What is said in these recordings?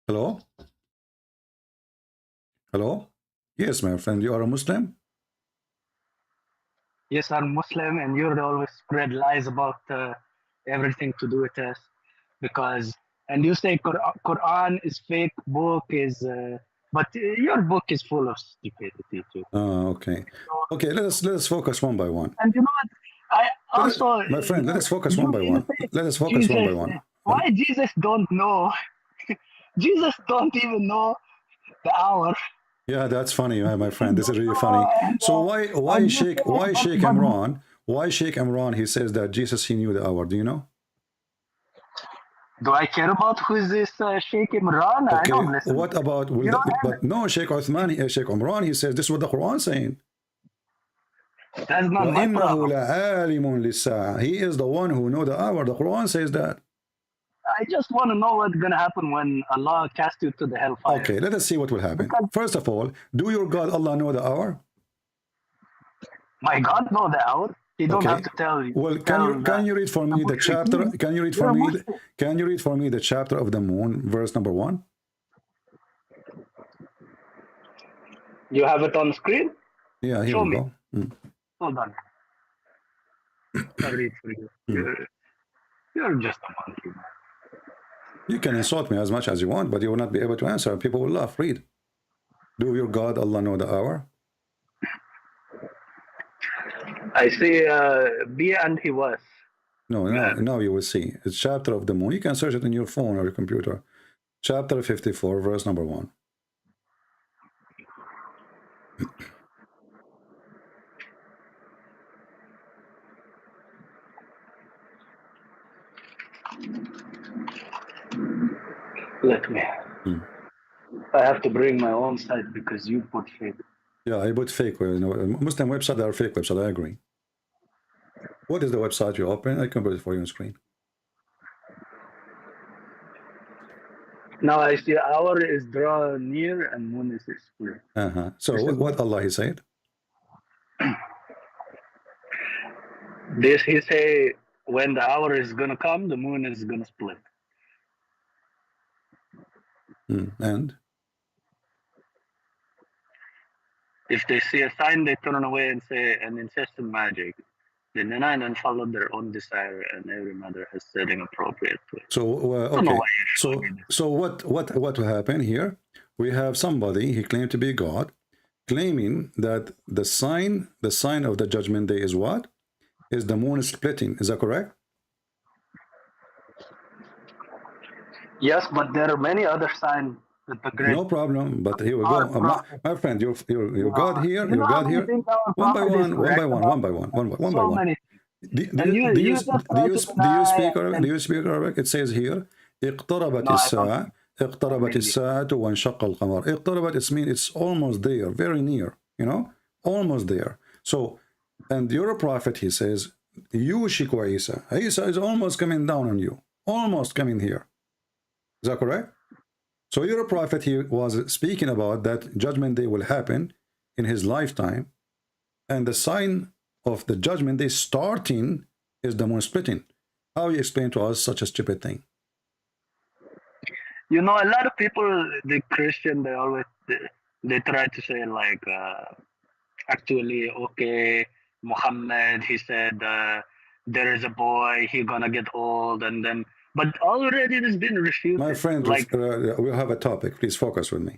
Hello? Hello? Yes, my friend, you are a Muslim? Yes, I'm Muslim, and you're always spread lies about everything to do with us, because and you say Quran is fake book is, but your book is full of stupidity too. Okay. Okay, let us focus one by one. And you know what? I also My friend, let us focus one by you one. say Let us focus one by Jesus. one. Why Jesus don't know? Jesus don't even know the hour. Yeah, that's funny, my He friend. This is don't really funny. know, So why and you Sheikh say, why Sheikh but Imran? Why Sheikh Imran? He says that Jesus he knew the hour. Do you know? do I care about who is this Sheikh Imran? I Okay. don't listen What to him. about You don't have but no Sheikh Uthman, Sheikh Imran? He says this is what the Quran saying. it. That's not my وَإِنَّهُ problem. لَعَالِمٌ لِلسَّاعَةِ. He is the one who know the hour. The Quran says that. I just want to know what's gonna happen when Allah casts you to the hellfire. Okay, let us see what will happen. Because First of all, do your God Allah know the hour? my God know the hour. He don't have Okay. to tell you. Well, Tell can you read for the me the chapter? mushrikeen. Can you read You're for a me? Muslim. Can you read for me the chapter of the moon, verse number 1? You have it on screen. Yeah, here Show we me. go. Hold on. I'll read for you. Mm. You're just a monkey. Man. You can insult me as much as you want, but you will not be able to answer. People will laugh. Read. Do your God Allah know the hour? I see. Be and he was. No, Go no. ahead. Now you will see. It's chapter of the moon. You can search it in your phone or your computer. Chapter 54, verse number 1. Let me. Mm. I have to bring my own site because you put fake. Yeah, I put fake. You know, Muslim website are fake website. I agree. What is the website you open? I can put it for you on screen. Now I see hour is draw near and moon is split. So This is what Allah he said? this he say when the hour is gonna come, the moon is gonna split. And If they see a sign, they turn away and say and insist in magic. They deny and follow their own desire, and every matter has setting appropriate to it. so I don't know okay. why you're showing me this. So what will happen here? We have somebody he claimed to be God, claiming that the sign of the judgment day is what? Is the moon splitting? Is that correct? Yes, but there are many other signs that the great No problem. But here we our go. prophet. My friend, your God here, You your know how God many here. things our One by prophet is one, one by correct one, about? one by one, one by So one. many things. Do, And do, do you you just do try you to do you deny speak Arabic? and Do you speak Arabic? It says here, اقتربت no, I don't الساعة speak اقتربت Arabic. الساعة وانشق القمر. اقتربت it means it's almost there, very near, almost there. So, and your prophet, he says, يوشك Isa. Isa is almost coming down on you, almost coming here. Is that correct? So your prophet, he was speaking about that judgment day will happen in his lifetime, and the sign of the judgment day starting is the moon splitting. How you explain to us such a stupid thing? You know, a lot of people, the Christian, they try to say like, actually, okay, Muhammad, he said there is a boy, he gonna get old, and then, but already it has been My refuted. friend, Like, we'll have a topic. Please focus with me.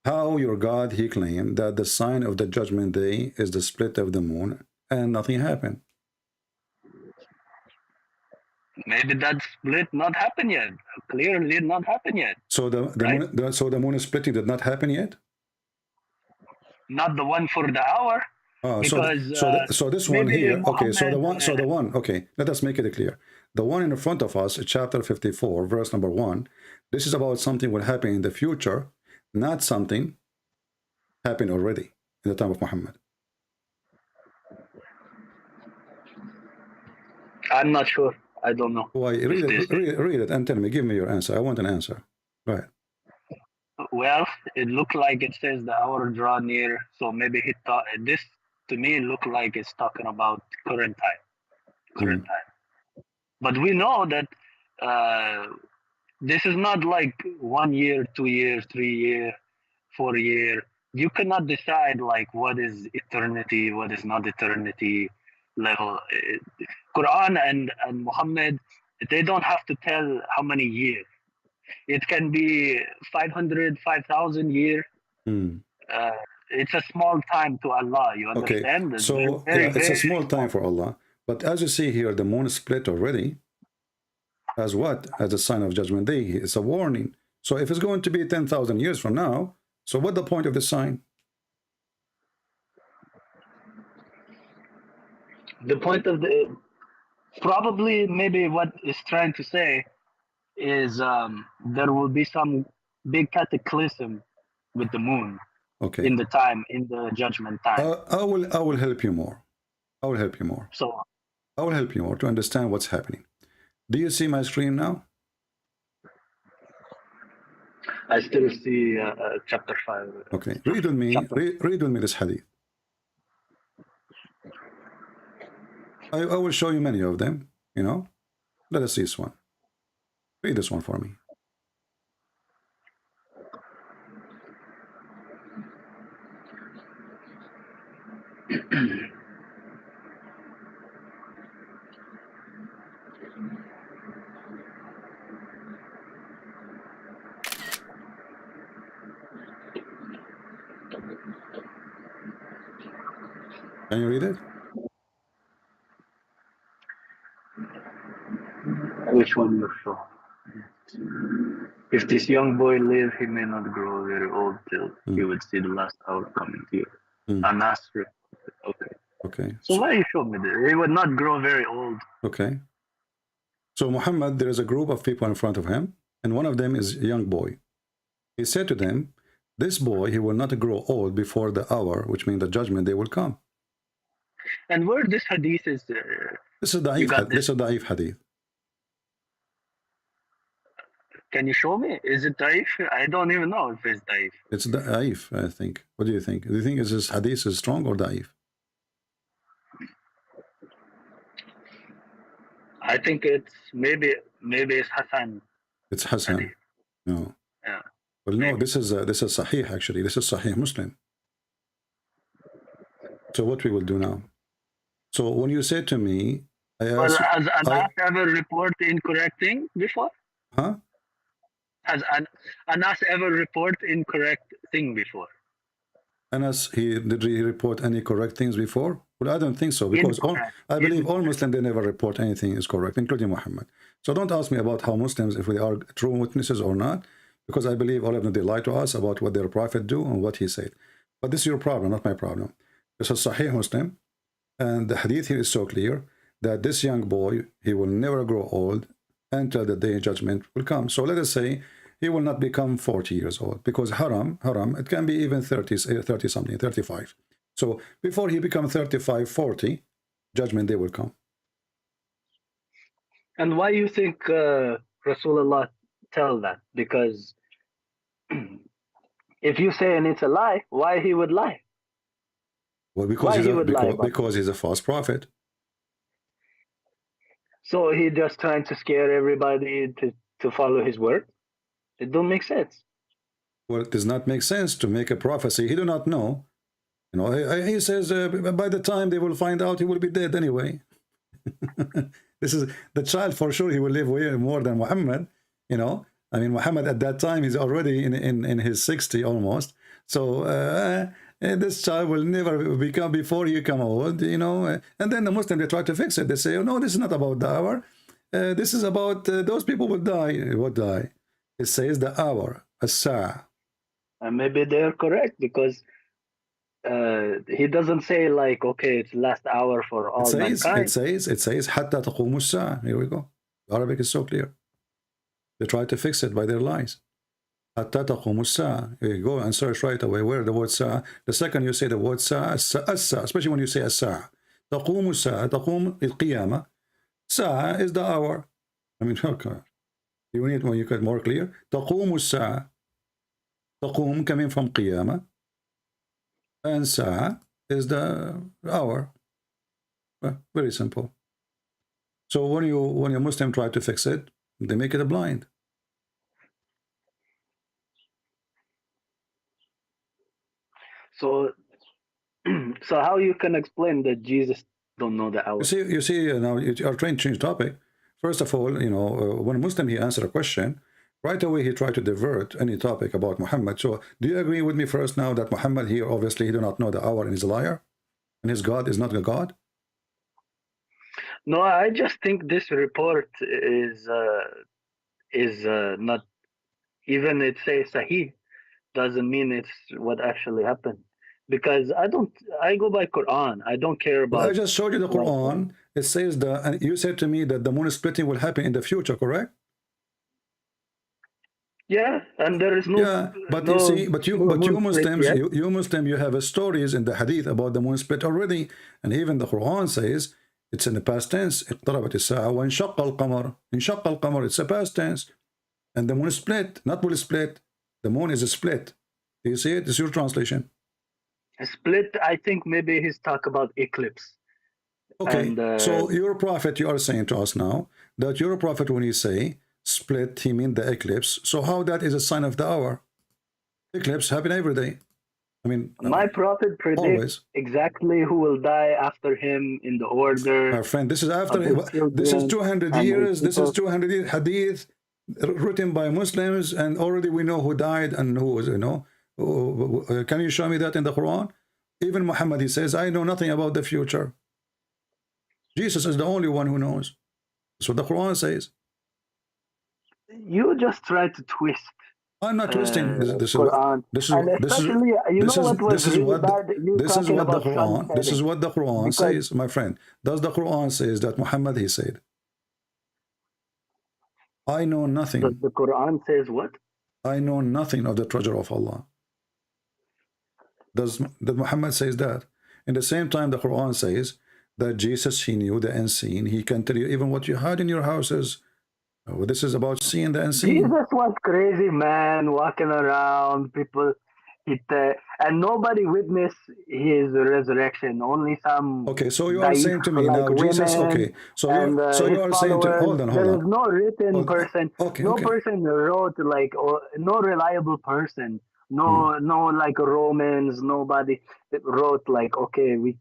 How your God, he claimed that the sign of the judgment day is the split of the moon, and nothing happened. maybe that split not happen yet. Clearly not happen yet, So right? the moon splitting did not happen yet. Not the one for the hour, because So this one maybe here, okay. Muhammad. The one, okay. Let us make it clear. The one in front of us, chapter 54, verse number 1. This is about something will happen in the future, not something happened already in the time of Muhammad. I'm not sure. I don't know. Why? Read it, and tell me. Give me your answer. I want an answer. Go ahead. Well, it looked like it says the hour draw near, so maybe he thought this to me looked like it's talking about current time. Current time. But we know that This is not like 1 year, 2 years, 3 year, 4 year. You cannot decide like what is eternity, what is not eternity level. Quran and Muhammad, they don't have to tell how many years. It can be 500, 5,000 years. Hmm. Uh, it's a small time to Allah. You Okay, understand? It's very, so very, yeah, it's a very small time small. for Allah. But as you see here, the moon is split already. As what? As a sign of Judgment Day. It's a warning. So if it's going to be 10,000 years from now, so what the point of the sign? The point of the probably maybe what it's trying to say is there will be some big cataclysm with the moon Okay, in the time in the judgment time. I will help you more. I will help you more. So I will help you more to understand what's happening. Do you see my screen now? I still see chapter 5. Okay, read with me. Chapter. Read with me this hadith. I will show you many of them. You know, let us see this one. Read this one for me. Can you read it? Which one you show? If this young boy live, he may not grow very old till he would see the last hour coming here. Anas. Okay. Okay. So why you show me this? He would not grow very old. Okay. So Muhammad, there is a group of people in front of him, and one of them is a young boy. He said to them, this boy, he will not grow old before the hour, which means the judgment day will come. And where this hadith is? This is da'if hadith. Can you show me? Is it daif? I don't even know if it's daif. It's da'if, I think. What do you think? Do you think this hadith is strong or da'if? I think it's maybe it's Hassan. It's Hassan. Hadith. No. Yeah. Well, no. This is Sahih actually. This is Sahih Muslim. So what we will do now? So when you said to me, has Anas ever reported incorrect thing before? Huh? Has Anas ever report incorrect thing before? Anas, did he report any correct things before? Well, I don't think so, because I believe all Muslims, they never report anything is correct, including Muhammad. So don't ask me about how Muslims, if they are true witnesses or not, because I believe all of them, they lie to us about what their prophet do and what he said. But this is your problem, not my problem. This is Sahih Muslim, and the hadith here is so clear that this young boy, he will never grow old until the day of judgment will come. So let us say he will not become 40 years old, because haram, it can be even 30 something, 35. So before he becomes 35, 40, judgment day will come. And why you think Rasulullah tell that? Because if you say and it's a lie, why he would lie? Well, because he's a false prophet. So he just trying to scare everybody to follow his word? It don't make sense. Well, it does not make sense to make a prophecy. He do not know. You know, he says by the time they will find out, he will be dead anyway. This is the child for sure. He will live way more than Muhammad. You know, I mean, Muhammad at that time is already in his 60 almost. So this child will never become before he come old. You know, and then the Muslim, they try to fix it. They say, oh no, this is not about the hour. This is about those people will die. What die? It says the hour, as-sa'a. And maybe they're correct, because he doesn't say like, okay, it's last hour for all mankind. It says حتى تقوم الساعة. Here we go. Arabic is so clear. They try to fix it by their lies. حتى تقوم الساعة. You go and search right away where the word sa'a. The second you say the word sa'a, especially when you say as-sa'a. تقوم الساعة. تقوم القيامة. Sa'a is the hour. I mean, okay. You need when you get more clear. تقوم الساعة. تقوم coming from قيامة. And sa'a is the hour. Very simple. So when a Muslim try to fix it, they make it a blind. So, so how you can explain that Jesus don't know the hour? You see, now you are trying to change topic. First of all, you know, when a Muslim he answer a question, right away he try to divert any topic about Muhammad. So, do you agree with me first now that Muhammad here obviously he do not know the hour and he's a liar, and his God is not a God? No, I just think this report is not, even it says Sahih doesn't mean it's what actually happened, because I go by Quran. I don't care Well, I about just showed you the like Quran. It says that, and you said to me that the moon splitting will happen in the future, correct? yeah, and there is Yeah, but you no see, but you moon split Muslims, yet. you Muslim, you have stories in the Hadith about the moon split already, and even the Quran says it's in the past tense. اقتربت الساعة وانشق القمر. انشق القمر. It's a past tense, and the moon split, not will split. The moon is a split. Do you see it? It's your translation. Split. I think maybe he's talk about eclipse. Okay, And so your prophet, you are saying to us now that your prophet, when he say split, he mean the eclipse. So how that is a sign of the hour? Eclipse happen every day. I mean, my prophet predicts always. exactly who will die after him in the order My friend, this is of after, his this is children 200 and his years, this is people. 200 years hadith written by Muslims, and already we know who died and who was, you know. Can you show me that in the Quran? Even Muhammad, he says, I know nothing about the future. Jesus is the only one who knows. That's what the Quran says. You just try to twist I'm not twisting. This is what Quran, this is and this is especially you know what was this is really what bad? You this is talking what the about sun Quran this is setting, what the Quran because says, my friend. Does the Quran says that Muhammad he said, I know nothing. the Quran says what? I know nothing of the treasure of Allah. Does Muhammad says that? In the same time, the Quran says that Jesus, he knew the unseen. He can tell you even what you had in your houses. This is about seeing the unseen. Jesus was crazy man walking around. People, and nobody witnessed his resurrection. Only some Okay, so you are daif saying to me like now, Jesus. women Okay, so and you his are saying to followers. hold There is on, no written hold. person. Okay, No okay. person wrote like, or no reliable person. No like Romans. Nobody wrote like, okay, we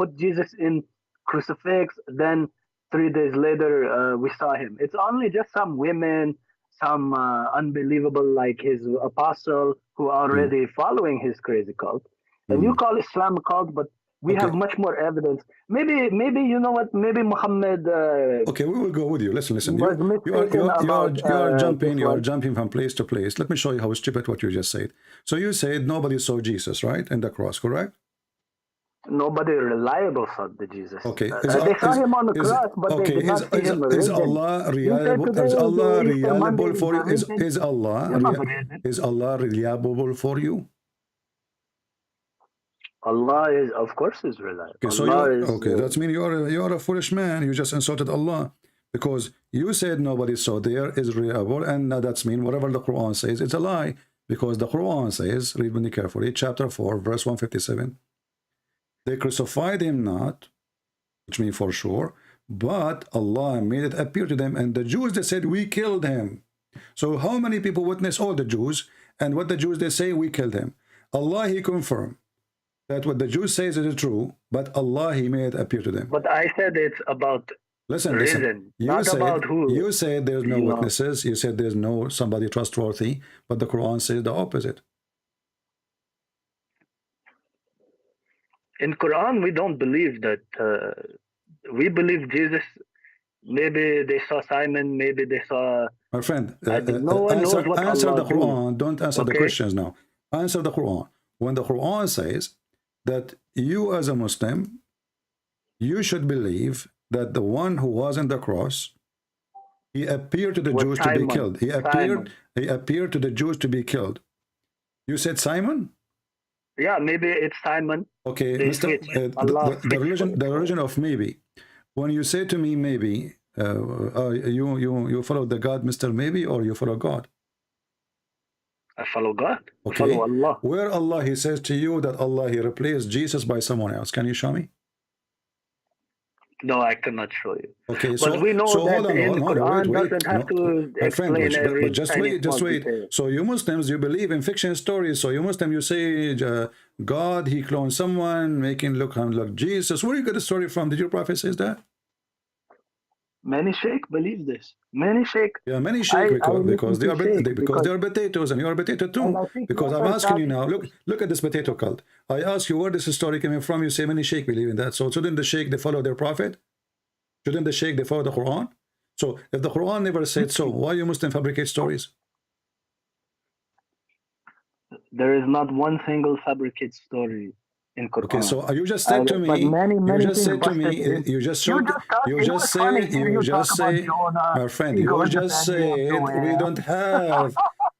put Jesus in crucifix, then 3 days later we saw him. It's only just some women, some unbelievable like his apostle who are already following his crazy cult. And you call Islam a cult, but we have Okay. much more evidence. Maybe you know what? Maybe Muhammad Okay, we will go with you. Listen. was mistaken about You are this one. jumping from place to place. Let me show you how stupid what you just said. So you said nobody saw Jesus, right, in the cross, correct? Nobody reliable saw the Jesus. Okay, They saw him on the cross, but they did not see him is risen. Allah You said reliable? today Is is Allah the Easter Monday, reliable is for the you? risen. He's not risen. Is Allah reliable for you? Allah is, of course, is reliable. Okay, so Allah is. that means you are a foolish man. You just insulted Allah because you said nobody saw there is reliable, and now that's mean whatever the Quran says it's a lie, because the Quran says, read with me carefully, chapter 4, verse 157. They crucified him not, which means for sure, but Allah made it appear to them, and the Jews they said we killed him. So how many people witness? All the Jews, and what the Jews they say we killed him. Allah he confirmed that what the Jews say is true, but Allah he made it appear to them. But I said it's about Listen. not about who. You said there's no witnesses. You said there's no somebody trustworthy, but the Quran says the opposite. In Quran, we don't believe that. We believe Jesus. Maybe they saw Simon. Maybe they saw. My friend, No one knows what answer Allah the Quran. Don't answer the Okay? Christians now. Answer the Quran. When the Quran says that you as a Muslim, you should believe that the one who was on the cross, he appeared to the Was Jews to be Simon. killed. He appeared to the Jews to be killed. You said Simon? Yeah, maybe it's Simon. Okay, They Mr. switch. Allah the religion of maybe. When you say to me maybe, you follow the God Mr. Maybe, or you follow God? I follow God. Okay. Follow Allah. Where Allah he says to you that Allah he replaced Jesus by someone else. Can you show me? No, I cannot show you. Okay, But we know so that hold on, in hold on, Quran wait, doesn't have no, to my friend, explain every but just tiny wait, just small wait. detail. So you Muslims, you believe in fiction stories. So you Muslim, you say God, he cloned someone, making look like Jesus. Where you get the story from? Did your prophet says that? Many sheikh believe this. Many sheikh. Yeah, many sheikh I because listen to sheikh because they are potatoes and you are potato and too. I think Because most I'm are asking you Saudi now. Jews. Look at this potato cult. I ask you where this story coming from. You say many sheikh believe in that. So shouldn't the sheikh they follow their prophet? Shouldn't the sheikh they follow the Quran? So if the Quran never said so, why you Muslim fabricate stories? There is not one single fabricated story in Okay, Quran. so you just said to But me, many things busted in. you just You showed, just thought it was funny. Here you talk about Jonah. my friend, He you goes to just family of said we Joel. don't have,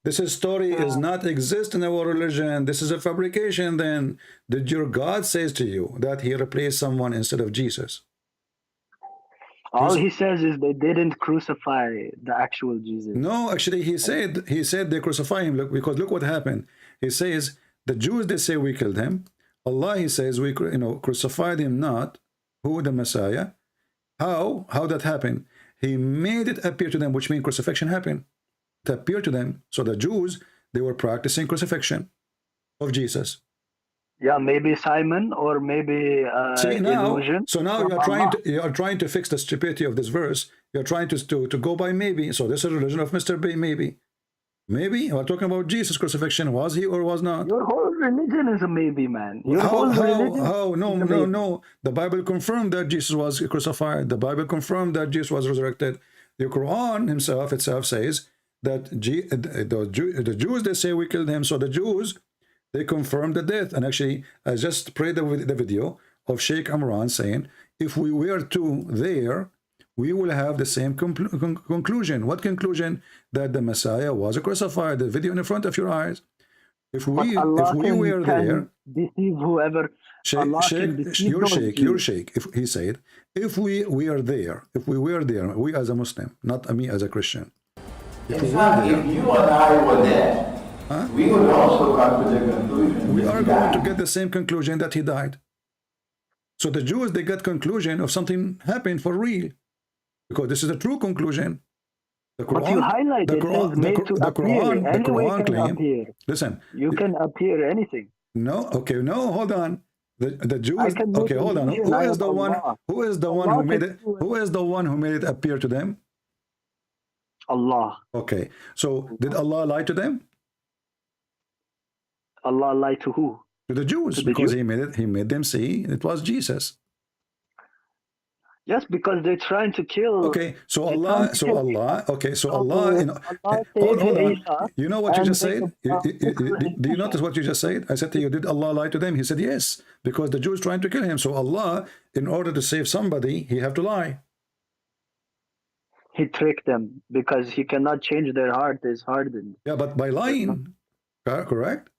this story is not exist in our religion. This is a fabrication. Then did your God says to you that he replaced someone instead of Jesus? All he says is they didn't crucify the actual Jesus. No, actually, he said they crucify him. Look, because look what happened. He says the Jews they say we killed him. Allah he says we crucified him not. Who the Messiah? How that happened? He made it appear to them, which means crucifixion happened. It appeared to them. So the Jews they were practicing crucifixion of Jesus. Yeah, maybe Simon or maybe See now, illusion. so now from you are trying to fix the stupidity of this verse. You're trying to go by maybe. So this is a religion of Mr. B, maybe. Maybe we're talking about Jesus' crucifixion. Was he or was not? Your whole religion is a maybe, man. Your How whole religion. no. The Bible confirmed that Jesus was crucified. The Bible confirmed that Jesus was resurrected. The Quran itself says that the Jews they say we killed him. So the Jews they confirmed the death. And actually, I just played the video of Sheikh Amran saying, if we were to there, we will have the same conclusion. What conclusion? That the Messiah was crucified. The video in front of your eyes. If we were there, deceive whoever. Your sheikh. If he said, if we were there, we as a Muslim, not me as a Christian. If you and I were there, we would also come to the conclusion. We are going to get the same conclusion that he died. So the Jews they get conclusion of something happened for real, because this is a true conclusion. The Quran, but you highlight the Quran claim. Listen, you can appear anything. No, okay, no, hold on. The Jews. Okay, hold on. Who is the one? Who is the one who made it? Who is the one who made it appear to them? Allah. Okay, so did Allah lie to them? Allah lied to who? To the Jews, because He made them see it was Jesus. Yes, because they're trying to kill. Okay, so Allah. Hold on. You know what you just said? Do you notice what you just said? I said to you, did Allah lie to them? He said yes, because the Jews trying to kill him. So Allah, in order to save somebody, he have to lie. He tricked them because he cannot change their heart is hardened. Yeah, but by lying, correct?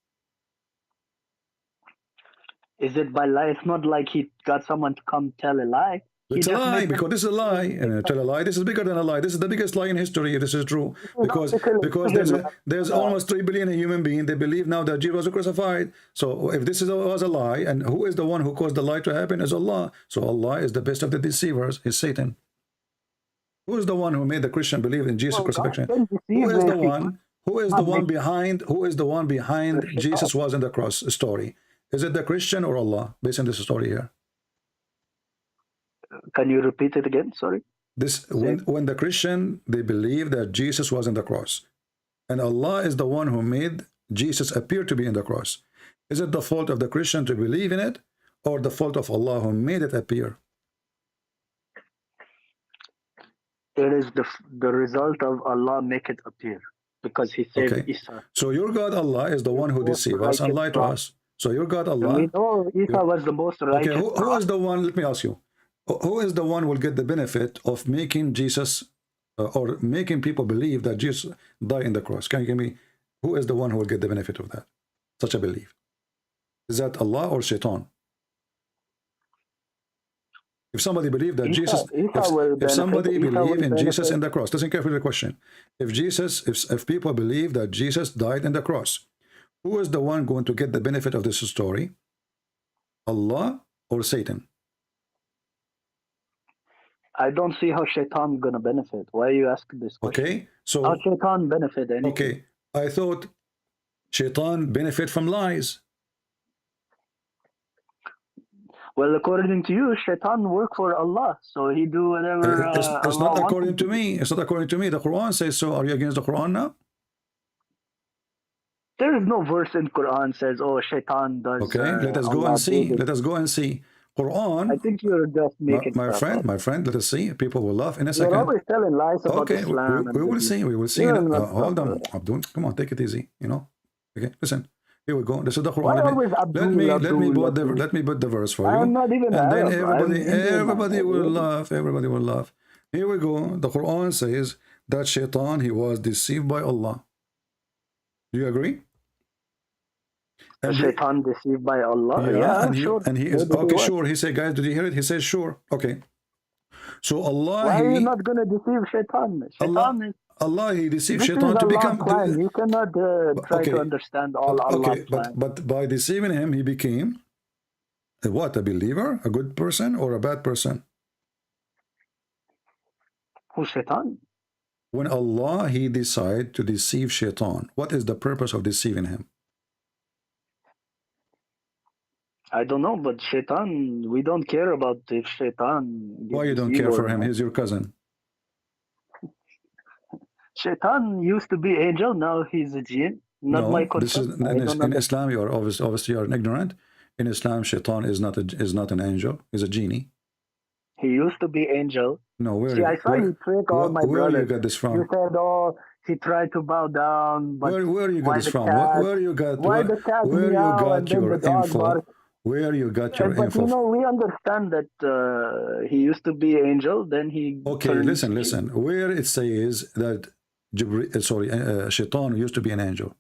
Is it by lie? It's not like he got someone to come tell a lie. It's a lie, because this is a lie. And tell a lie. This is bigger than a lie. This is the biggest lie in history. This is true. Because there's almost 3 billion human beings. They believe now that Jesus was crucified. So if this was a lie, and who is the one who caused the lie to happen is Allah. So Allah is the best of the deceivers, is Satan. Who is the one who made the Christian believe in Jesus' crucifixion? Who is the one? Who is the one behind? Who is the one behind Jesus was in the cross story? Is it the Christian or Allah? Based on this story here. Can you repeat it again? Sorry. When the Christian they believe that Jesus was in the cross, and Allah is the one who made Jesus appear to be in the cross. Is it the fault of the Christian to believe in it, or the fault of Allah who made it appear? It is the result of Allah make it appear, because He saved Isa. So your God Allah is the one who deceived us and lied to us. So your God Allah. We know Isa was the most righteous. Okay, who is the one? Let me ask you. Who is the one who will get the benefit of making Jesus or making people believe that Jesus died in the cross? Can you give me who is the one who will get the benefit of that? Such a belief. Is that Allah or Shaitan? If somebody believed that if somebody believed in Jesus in the cross, listen carefully to the question. If people believe that Jesus died in the cross, who is the one going to get the benefit of this story? Allah or Satan? I don't see how shaitan gonna benefit. Why are you asking this question? Okay, so how shaitan benefit anything? okay, I thought shaitan benefit from lies. Well, according to you, shaitan work for Allah, so he do whatever It's Allah not according wants him to me. It's not according to me. The Quran says so. Are you against the Quran now? There is no verse in Quran says, "Oh, shaitan does." Okay, let us go Allah and see. did it. Let us go and see. Quran. I think you're just making my stuff friend, up. my friend. Let us see. People will laugh in a You're second. always telling lies about Okay, Islam. we will see. We will see. You're not Hold on, stuff. Abdul. Come on, take it easy. You know. Okay, listen. Here we go. This is the Why Quran. always Abdul? Let me put the verse for you. I'm not even And then Arab. everybody will laugh. Everybody will laugh. Here we go. The Quran says that shaitan, he was deceived by Allah. Do you agree? And shaitan deceived by Allah. Yeah, and sure. And he is okay. Sure. He said, guys, did you hear it? He says, sure. Okay. So Allah. Why are you not gonna deceive shaitan? Allah, he deceived this shaitan to become. Plan. You cannot try to understand all Allah's plan. But by deceiving him, he became what? A believer, a good person, or a bad person? Who's shaitan? When Allah, he decided to deceive shaitan, what is the purpose of deceiving him? I don't know, but shaitan, we don't care about if shaitan. Why you don't care for him? He's your cousin. Shaitan used to be angel, now he's a jinn. Not my concern. This is in Islam. You are obviously you are ignorant. In Islam, shaitan is not an angel. He's a genie. He used to be angel. No, where? See, I saw you trick all my brothers. Where you got this from? You said, "Oh, he tried to bow down." But where you got this from? Where you got? Why the cat where you got your info? Bark? Where you got your but info? You know, we understand that he used to be angel. Then he. Okay, listen. Where it says that Shaitan used to be an angel.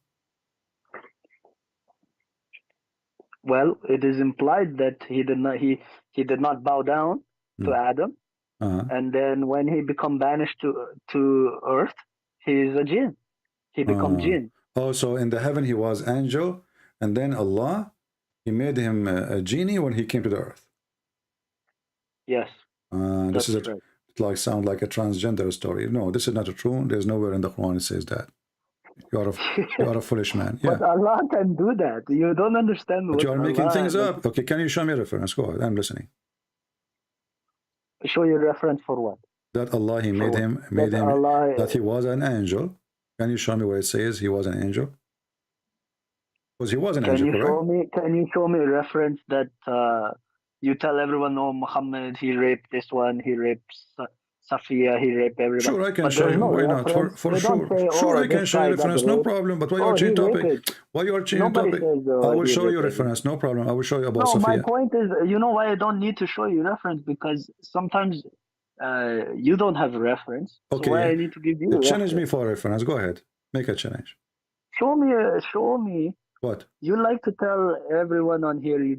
Well, it is implied that he did not bow down to Adam, and then when he become banished to earth, he is a jinn. He become jinn. Oh, so in the heaven he was angel, and then Allah, he made him a genie when he came to the earth. Yes. This is sound like a transgender story. No, this is not true. There's nowhere in the Quran it says that. You are a foolish man. Yeah. But Allah can do that. You don't understand what you are making things up. Okay, can you show me a reference? Go ahead. I'm listening. Show you a reference for what? That Allah, he made him that he was an angel. Can you show me where it says he was an angel? Because he was an angel, correct? Can you show me a reference that you tell everyone, oh, Muhammad, he raped this one, he raped Safia, he raped everybody. Sure, I can show you. Why not? For sure. Sure, I can show you reference. No problem. But why you are changing topic? Why you are changing topic? I will show you reference. No problem. I will show you about Safia. My point is, you know why I don't need to show you reference? Because sometimes you don't have a reference. Okay. So why I need to give you a challenge me for a reference. Go ahead. Make a challenge. Show me. What? You like to tell everyone on here you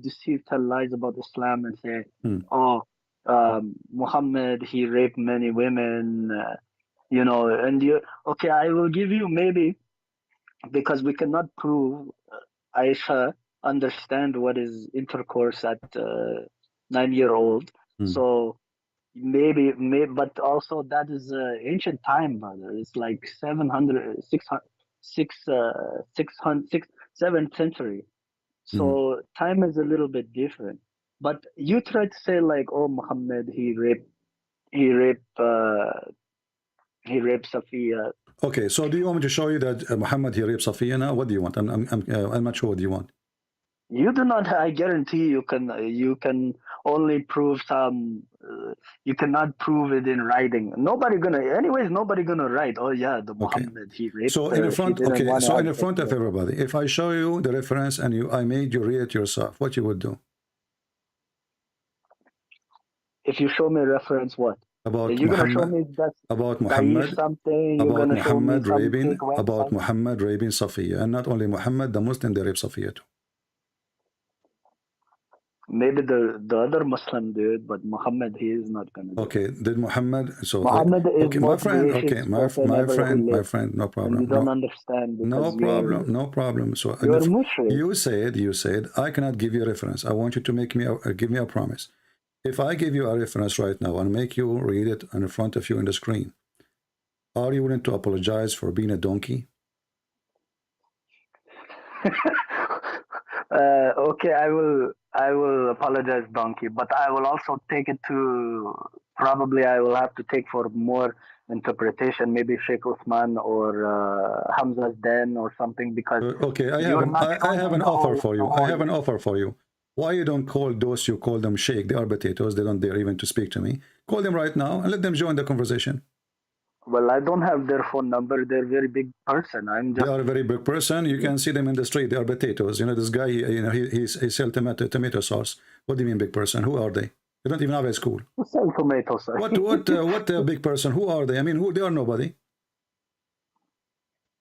tell lies about Islam and say, Muhammad, he raped many women, and okay, I will give you maybe, because we cannot prove Aisha understand what is intercourse at 9-year-old. So maybe, but also that is ancient time, brother. It's like 7th century. So time is a little bit different. But you try to say like, oh, Muhammad, he raped Safia. Okay, so do you want me to show you that Muhammad, he raped Safia now? What do you want? I'm not sure what do you want. You do not. I guarantee you can only prove some. You cannot prove it in writing. Nobody gonna write. Oh yeah, the Muhammad he raped. So in the front, okay. So in the front of everybody, if I show you the reference and I made you read it yourself, what you would do? If you show me a reference, what? About you're gonna show me that about Muhammad, something. About Muhammad raping Safia, and not only Muhammad, the Muslim they rape Safia too. Maybe the other Muslim did, but Muhammad, he is not gonna do. Okay, did Muhammad? So Muhammad is okay, my friend. Okay, my friend. No problem. You don't understand. No problem. So you said I cannot give you a reference. I want you to give me a promise. If I give you a reference right now and make you read it in front of you in the screen, are you willing to apologize for being a donkey? Okay, I will apologize, donkey, but I will also take it to, probably I will have to take for more interpretation, maybe Sheikh Uthman or Hamza's den or something, because Okay, I have an offer for you. I have an offer for you. Why you don't call those you call them sheikh? They are potatoes. They don't dare even to speak to me. Call them right now and let them join the conversation. Well, I don't have their phone number. They're a very big person. They are a very big person. You can see them in the street. They are potatoes. You know, this guy, he sells tomato sauce. What do you mean big person? Who are they? They don't even have a school. Who sells tomato sauce? What big person? Who are they? I mean, they are nobody.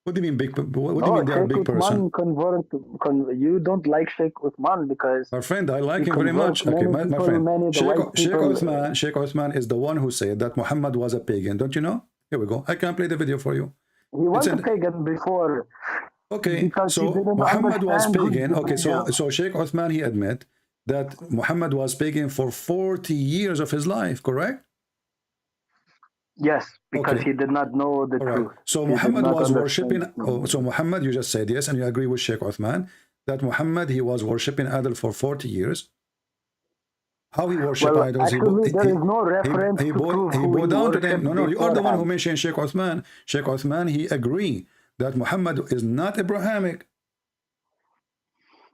What do you mean big? What do you mean they are a big person? You don't like Sheikh Uthman because... Our friend, I like him very much. Okay, my friend. Sheikh Uthman is the one who said that Muhammad was a pagan. Don't you know? Here we go. I can play the video for you. He was a pagan before. Okay, so Muhammad was pagan. Okay, so Sheikh Uthman, he admit that Muhammad was pagan for 40 years of his life, correct? Yes, because he did not know the truth. So Muhammad was worshipping. So Muhammad, you just said yes, and you agree with Sheikh Uthman that Muhammad, he was worshipping idol for 40 years. How he worshipped idols? Actually, there is no reference he bowed down to them. No, you are the one who mentioned Sheikh Uthman. Sheikh Uthman, he agreed that Muhammad is not Abrahamic.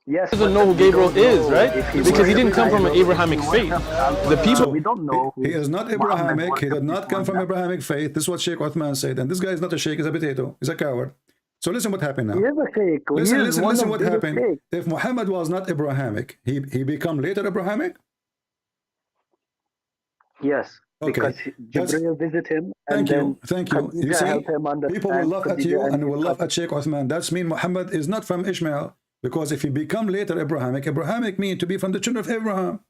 Yes, doesn't know who Gabriel is, right? Because he didn't come from an Abrahamic faith. The people, we don't know. He is not Abrahamic. He did not come from Abrahamic faith. This is what Sheikh Uthman said. And this guy is not a sheikh, he's a potato. He's a coward. So listen what happened now. He is a sheikh. Listen what happened. If Muhammad was not Abrahamic, he become later Abrahamic? Yes. Okay. Because Jibreel visit him. Thank you. You see, people will laugh at you and will laugh at Sheikh Uthman. That's mean Muhammad is not from Ishmael. Because if he become later Abrahamic mean to be from the children of Abraham.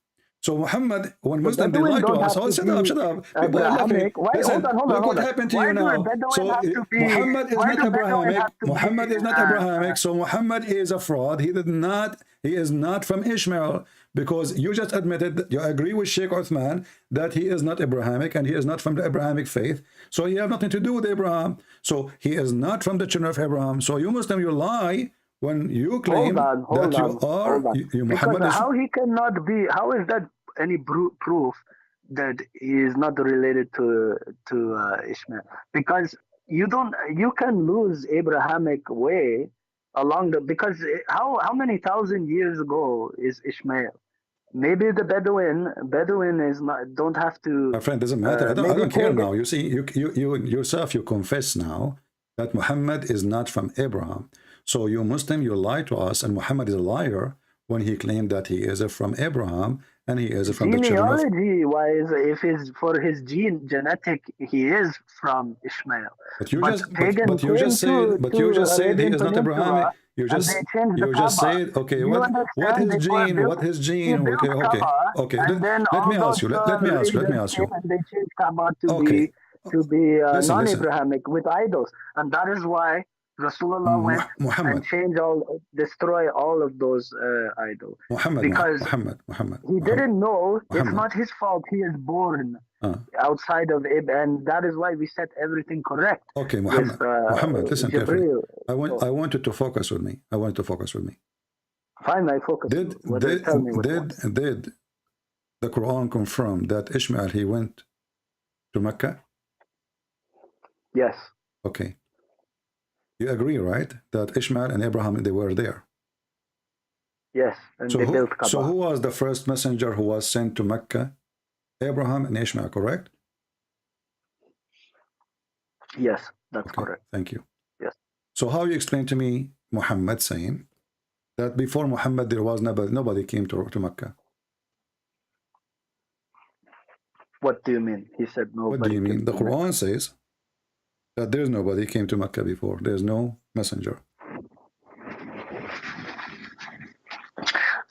So Muhammad, when Muslims they lie to us, oh, shut up. People are laughing. Listen, look what happened to you now. So Muhammad is not Abrahamic. Muhammad is not Abrahamic. So Muhammad is a fraud. He is not from Ishmael. Because you just admitted, you agree with Sheikh Uthman that he is not Abrahamic and he is not from the Abrahamic faith. So he have nothing to do with Abraham. So he is not from the children of Abraham. So you Muslim, you lie when you claim that you are Muhammad. Because how he cannot be? How is that any proof that he is not related to Ishmael? Because you can lose Abrahamic way along the, because how many thousand years ago is Ishmael? Maybe the Bedouin is not, don't have to. My friend, doesn't matter. I don't care now. You see, you yourself, you confess now that Muhammad is not from Abraham. So you Muslim, you lie to us, and Muhammad is a liar when he claimed that he is from Abraham and he is from the children of... Genealogy-wise, if it's for his genetic, he is from Ishmael. But you just said he is not Abrahamic. You just said, okay, what his gene? Okay. Let me ask you. And they changed Kaaba to be non-Abrahamic with idols, and that is why Rasulullah went and destroy all of those idols. Because he didn't know. It's not his fault. He is born outside of it, and that is why we set everything correct. Okay, Muhammad, listen carefully. I want you to focus with me. Fine, I focus. Did the Quran confirm that Ishmael he went to Mecca? Yes. Okay. You agree, right, that Ishmael and Abraham, they were there? Yes, and they built Kaaba. So who was the first messenger who was sent to Mecca? Abraham and Ishmael, correct? Yes, that's correct. Thank you. Yes. So how you explain to me Muhammad saying that before Muhammad there was nobody came to Mecca? What do you mean? He said nobody. What do you mean? The Quran says that there's nobody came to Mecca before. There's no messenger.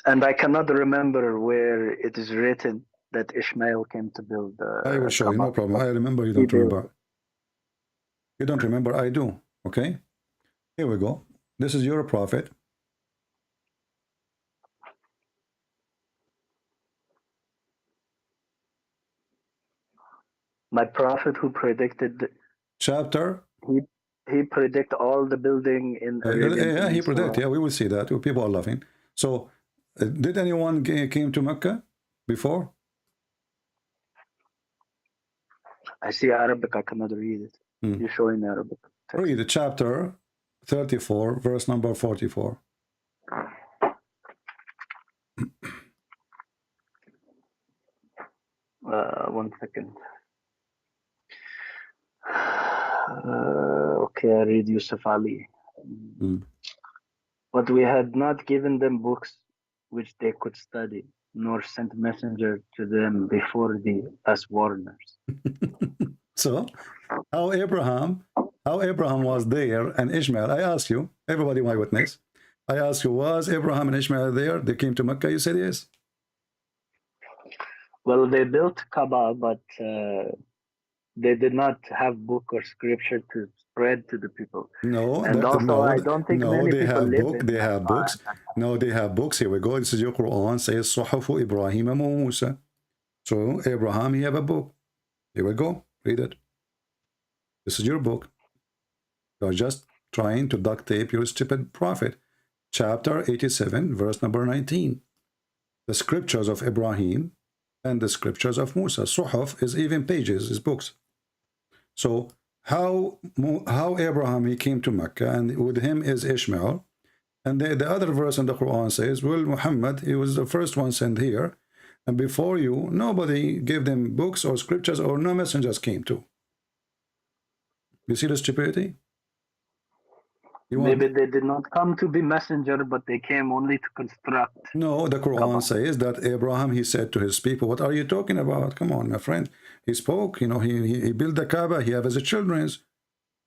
And I cannot remember where it is written that Ishmael came to build. I will show you, no problem. I remember, you don't remember. You don't remember, I do. Okay? Here we go. This is your prophet. My prophet who predicted, chapter. he predict all the building in Arabian Yeah, he Peninsula. predict. Yeah, we will see that. People are laughing. So, did anyone came to Mecca before? I see Arabic. I cannot read it. You're showing Arabic. Text. Read the chapter 34, verse number 44. 1 second. Okay, I read Yusuf Ali. But we had not given them books which they could study, nor sent messenger to them before thee as warners. So, how Abraham was there and Ishmael? I ask you, everybody, my witness. I ask you, was Abraham and Ishmael there? They came to Mecca. You said yes. Well, they built Kaaba, but they did not have book or scripture to spread to the people. No, and also I don't think many they people have live book. in They have books. No, they have books. Here we go. This is your Quran. Says Suhufu Ibrahim wa Musa. So Abraham, he have a book. Here we go. Read it. This is your book. You're just trying to duct tape your stupid prophet. Chapter 87, verse number 19. The scriptures of Ibrahim and the scriptures of Musa. Suhuf is even pages, is books. So how Abraham, he came to Mecca, and with him is Ishmael. And the other verse in the Quran says, well, Muhammad, he was the first one sent here. And before you, nobody gave them books or scriptures, or no messengers came to. You see the stupidity? Maybe they did not come to be messenger, but they came only to construct. No, the Quran says that Abraham, he said to his people, what are you talking about? Come on, my friend. He spoke, you know, he built the Kaaba, he have his children's,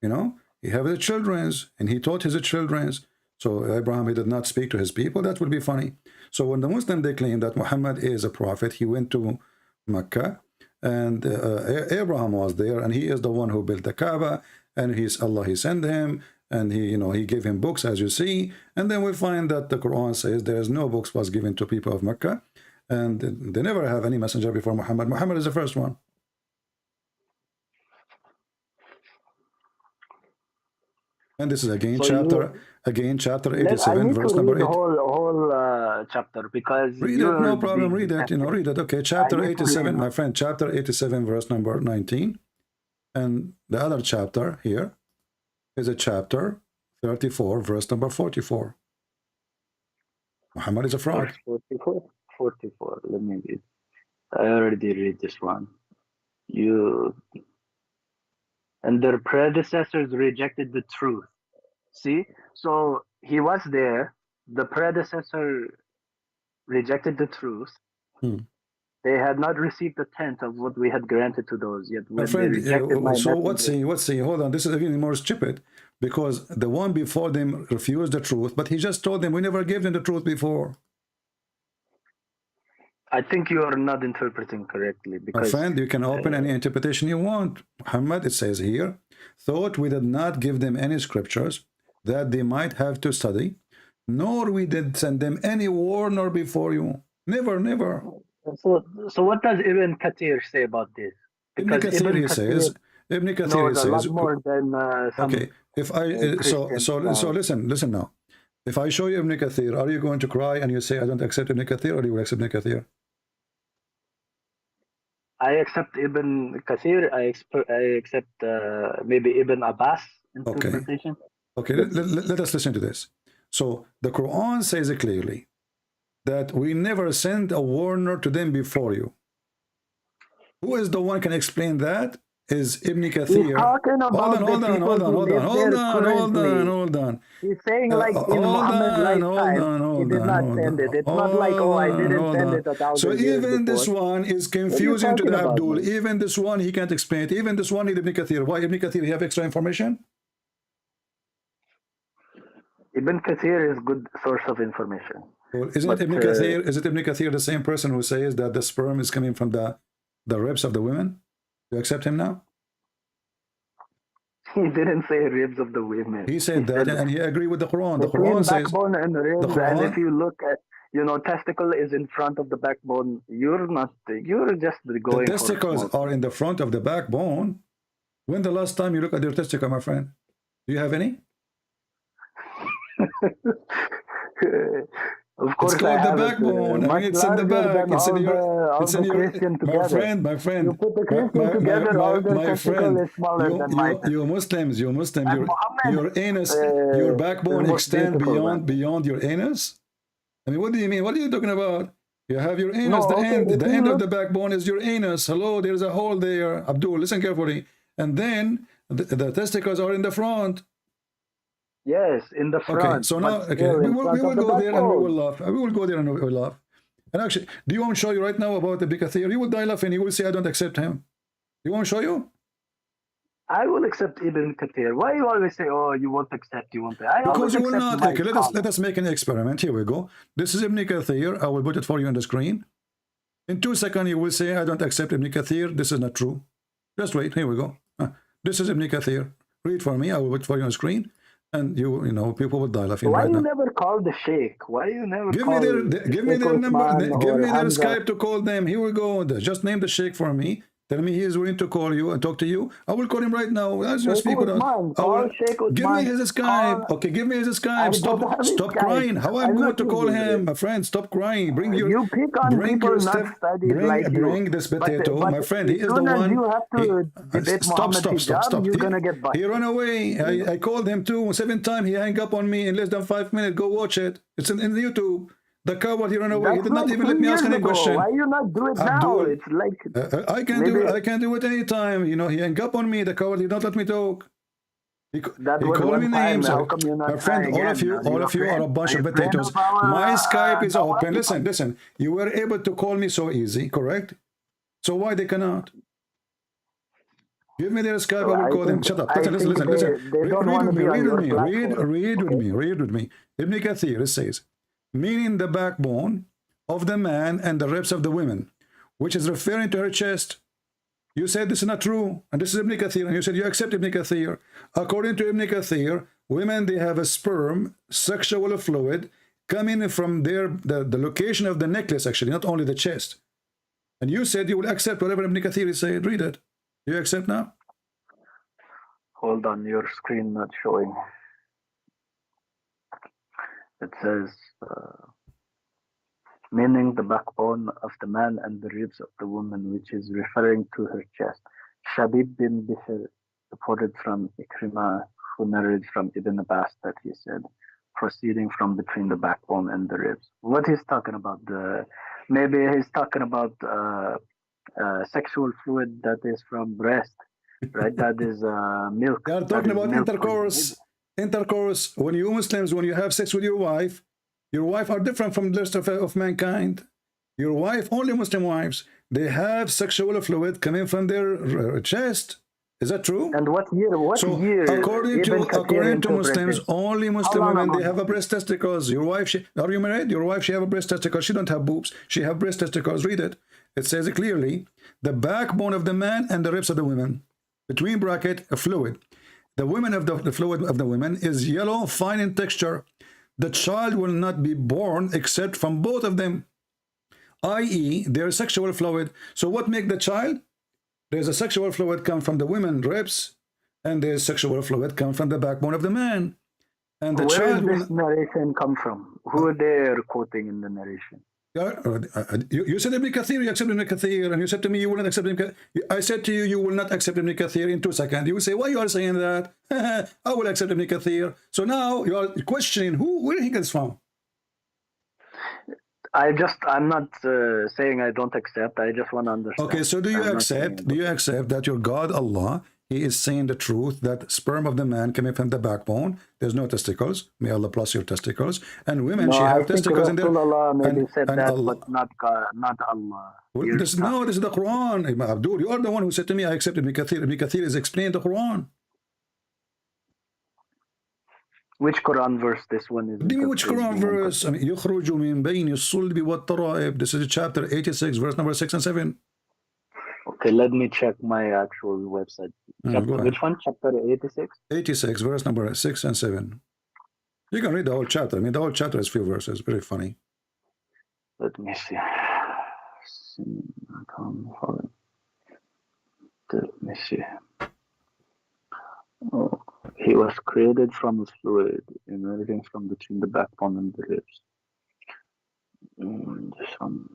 you know, he have his children's, and he taught his children's. So Abraham, he did not speak to his people. That would be funny. So when the Muslim, they claim that Muhammad is a prophet, he went to Mecca, and Abraham was there, and he is the one who built the Kaaba, and he's Allah, he sent him, and he, you know, he gave him books, as you see. And then we find that the Quran says there is no books was given to people of Mecca, and they never have any messenger before Muhammad. Muhammad is the first one. And this is again chapter 87, verse number 8. Whole chapter, because read it, no problem. Read it, you know, read it. Okay, chapter 87, my friend, chapter 87, verse number 19, and the other chapter here is a chapter 34, verse number 44. Muhammad is a fraud. 44. Let me read. I already read this one. And their predecessors rejected the truth. See? So he was there. The predecessor rejected the truth. They had not received a tenth of what we had granted to those. Yet when friend, they rejected my so message, what's he? Hold on. This is even more stupid, because the one before them refused the truth, but he just told them we never gave them the truth before. I think you are not interpreting correctly. Because, my friend, you can open any interpretation you want. Muhammad, it says here, thought we did not give them any scriptures that they might have to study, nor we did send them any warner before you. Never, never. So what does Ibn Kathir say about this? Ibn Kathir says, a lot more than okay. If I so listen now. If I show you Ibn Kathir, are you going to cry and you say I don't accept Ibn Kathir, or do you accept Ibn Kathir? I accept Ibn Kathir. I accept maybe Ibn Abbas interpretation. Okay. Let us listen to this. So the Quran says it clearly that we never sent a warner to them before you. Who is the one can explain that? Is Ibn Kathir. Hold on. He's saying like in Muhammad's lifetime, he did not send it. It's not like, oh, I didn't send it 1,000 years even before. this one is confusing to the Abdul. Even this one, he can't explain it. Even this one is Ibn Kathir. Why Ibn Kathir? He have extra information? Ibn Kathir is good source of information. Well, is it Ibn Kathir the same person who says that the sperm is coming from the ribs of the women? You accept him now? He didn't say ribs of the women. He said that, and he agreed with the Quran. The between Quran says backbone and ribs, the Quran. and if you look at, testicle is in front of the backbone. You're just going. The testicles are in the front of the backbone. When the last time you look at your testicle, my friend? Do you have any? Of course, it's called the backbone. I mean, it's in the back. It's in your. It's in your. My friend. You put the Christian together, all the testicle is smaller than mine. You Muslims, your anus, your backbone extend beyond your anus. I mean, what do you mean? What are you talking about? You have your anus. The end of the backbone is your anus. Hello, there's a hole there. Abdul, listen carefully. And then the testicles are in the front. Yes, in the front. Okay, so now, we will go there and we will laugh. We will go there and we will laugh. And actually, do you want to show you right now about the Bikathir? You will die laughing. You will say, I don't accept him. You want to show you? I will accept Ibn Kathir. Why you always say, oh, you won't accept, you won't? Because you will not. Okay, let us make an experiment. Here we go. This is Ibn Kathir. I will put it for you on the screen. In 2 seconds, you will say, I don't accept Ibn Kathir. This is not true. Just wait. Here we go. This is Ibn Kathir. Read for me. I will put it for you on the screen. And you know, people will die laughing right now. Why you never call the sheikh? Why you never give me their number? Give me their Skype to call them. Here we go. Just name the sheikh for me. Tell me he is willing to call you and talk to you. I will call him right now. As you speak with us. Give me his Skype. Okay, give me his Skype. Stop crying. How I'm going to call him, my friend? Stop crying. Bring your bring this potato, my friend. He is the one. You have to debate stop. You're gonna get busted. He ran away. I called him 7 times. He hung up on me in less than 5 minutes. Go watch it. It's in YouTube. The coward, he ran away. He did not even let me ask any question. Why you not do it now? It's like I can do it anytime. You know, he hung up on me. The coward, he don't let me talk. He called me names. My friend, all of you are a bunch of potatoes. My Skype is open. Listen. You were able to call me so easy, correct? So why they cannot? Give me their Skype. I will call them. Shut up. Listen. Read with me. Ibn Kathir, it says, meaning the backbone of the man and the ribs of the women, which is referring to her chest. You said this is not true, and this is Ibn Kathir, and you said you accept Ibn Kathir. According to Ibn Kathir, women, they have a sperm, sexual fluid, coming from the location of the necklace, actually, not only the chest. And you said you will accept whatever Ibn Kathir is saying. Read it. You accept now? Hold on, your screen not showing. It says, meaning the backbone of the man and the ribs of the woman, which is referring to her chest. Shabib bin Bishr reported from Ikrimah, who narrated from Ibn Abbas that he said, proceeding from between the backbone and the ribs. What he's talking about? Maybe he's talking about sexual fluid that is from breast, right? That is milk. They are talking about intercourse. Intercourse, when you Muslims, when you have sex with your wife are different from the rest of mankind. Your wife, only Muslim wives, they have sexual fluid coming from their chest. Is that true? And what year? According to Muslims, only Muslim women, they have a breast testicles. Your wife, are you married? Your wife, she have a breast testicle. She don't have boobs. She have breast testicles. Read it. It says it clearly. The backbone of the man and the ribs of the women. Between bracket, a fluid. The women of the fluid of the women is yellow, fine in texture. The child will not be born except from both of them, i.e., their sexual fluid. So what make the child? There's a sexual fluid come from the women ribs, and there's sexual fluid come from the backbone of the man. And the child. Where does this narration come from? Who are they quoting in the narration? You said Ibn Kathir, you accept Ibn Kathir, and you said to me you will not accept Ibn Kathir. I said to you, you will not accept Ibn Kathir in 2 seconds. You will say, why you are saying that? I will accept Ibn Kathir. So now you are questioning where he comes from. I'm not saying I don't accept. I just want to understand. Okay, so do you accept that your God, Allah, He is saying the truth, that sperm of the man coming from the backbone, there's no testicles. May Allah bless your testicles. And women, she have testicles in there. Maybe said that, Allah. But not Allah. Well, this is the Quran. Abdul, you are the one who said to me, I accept Ibn Kathir. Ibn Kathir is explaining the Quran. Which Quran verse this one is? Which Quran verse? I mean, يخرج من بين الصلب والترائب. This is chapter 86, verse number 6 and 7. Okay, let me check my actual website. Which one? Chapter 86? 86, verse number 6 and 7. You can read the whole chapter. I mean, the whole chapter is few verses. Very funny. Let me see. Let me see. Oh, he was created from a fluid, emerging from between the backbone and the ribs. This one,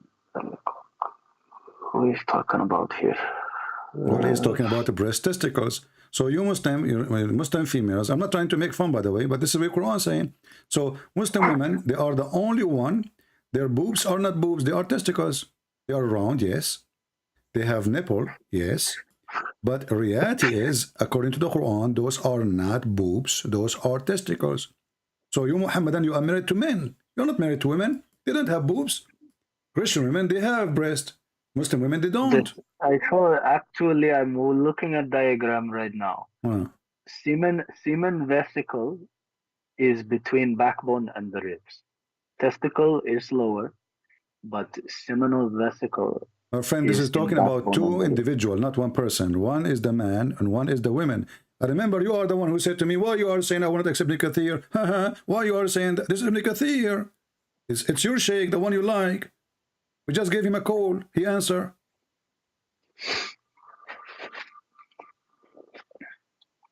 who is talking about here? Well, he's talking about the breast testicles. So you Muslim females, I'm not trying to make fun, by the way, but this is what Quran saying. So Muslim women, they are the only one. Their boobs are not boobs, they are testicles. They are round, yes. They have nipple, yes. But reality is, according to the Quran, those are not boobs, those are testicles. So you Muhammadan, you are married to men. You're not married to women. They don't have boobs. Christian women, they have breast. Muslim women, they don't. Actually, I'm looking at diagram right now. Semen vesicle is between backbone and the ribs. Testicle is lower, but seminal vesicle. My friend, this is talking about two individuals, not one person. One is the man and one is the women. I remember you are the one who said to me, why you are saying I want to accept Ibn Kathir? Why you are saying that? This is Ibn Kathir. It's your sheikh, the one you like. We just gave him a call. He answered.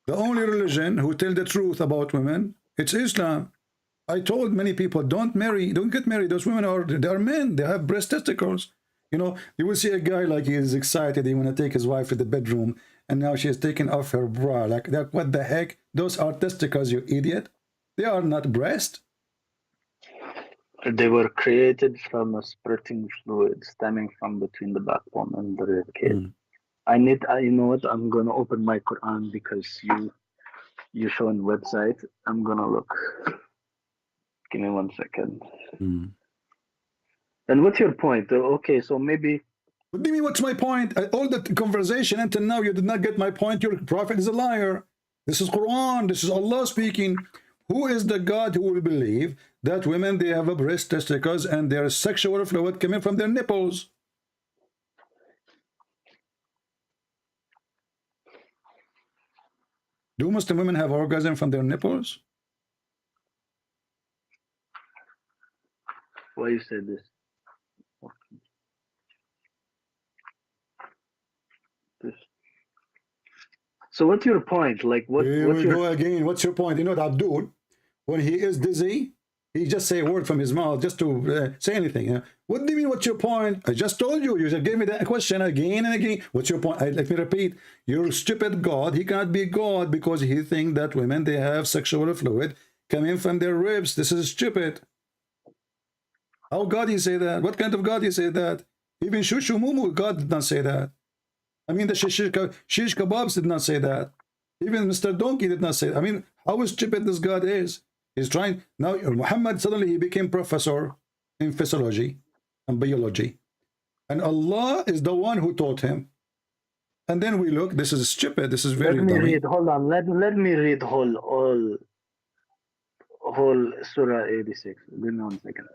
The only religion who tell the truth about women, it's Islam. I told many people, don't get married. Those women they are men. They have breast testicles. You know, you will see a guy like he is excited. He want to take his wife to the bedroom, and now she is taking off her bra. Like what the heck? Those are testicles, you idiot. They are not breast. They were created from a spurting fluid stemming from between the backbone and the rib cage. You know what? I'm gonna open my Quran because you showing website. I'm gonna look. Give me 1 second. And what's your point? Okay, so maybe. What do you mean? What's my point? All that conversation until now, you did not get my point. Your prophet is a liar. This is Quran. This is Allah speaking. Who is the God who will believe that women, they have a breast, testicles, and their sexual fluid coming from their nipples? Do Muslim women have orgasm from their nipples? Why you said this? So what's your point? Like what? Here we go again. What's your point? You know that dude, when he is dizzy, he just say a word from his mouth just to say anything. What do you mean? What's your point? I just told you. You just gave me that question again and again. What's your point? Let me repeat. You're stupid God. He cannot be God because he thinks that women, they have sexual fluid coming from their ribs. This is stupid. How God he say that? What kind of God he say that? Even Shushu Mumu, God did not say that. I mean, the shish kebabs did not say that. Even Mr. Donkey did not say that. I mean, how stupid this God is. He's trying. Now, Muhammad, suddenly he became professor in physiology and biology. And Allah is the one who taught him. And then we look, this is stupid. This is very dummy. Hold on. Let me read whole Surah 86. Give me 1 second.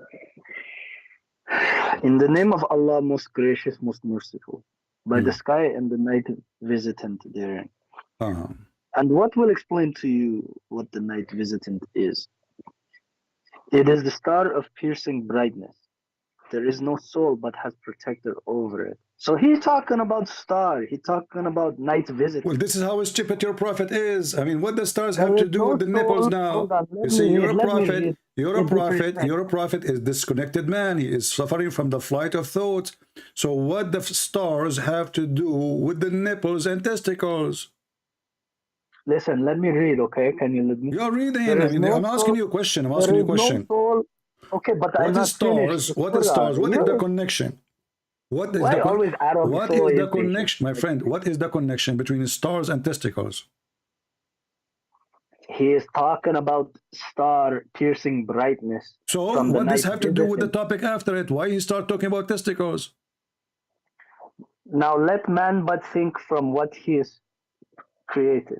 In the name of Allah, most gracious, most merciful, by the sky and the night visitant therein. And what will explain to you what the night visitant is? It is the star of piercing brightness. There is no soul but has protector over it. So he's talking about star. He's talking about night visitant. Well, this is how stupid your prophet is. I mean, what the stars have to do with the nipples now? You see, you're a prophet. You're a prophet is disconnected man. He is suffering from the flight of thoughts. So what the stars have to do with the nipples and testicles? Listen, let me read, okay? Can you let me? You're reading. I mean, I'm asking you a question. I'm asking you a question. Okay, but I'm not finished. What is stars? What is the connection? What is the connection, my friend? What is the connection between stars and testicles? He is talking about star piercing brightness. So what does have to do with the topic after it? Why he start talking about testicles? Now let man but think from what he is created.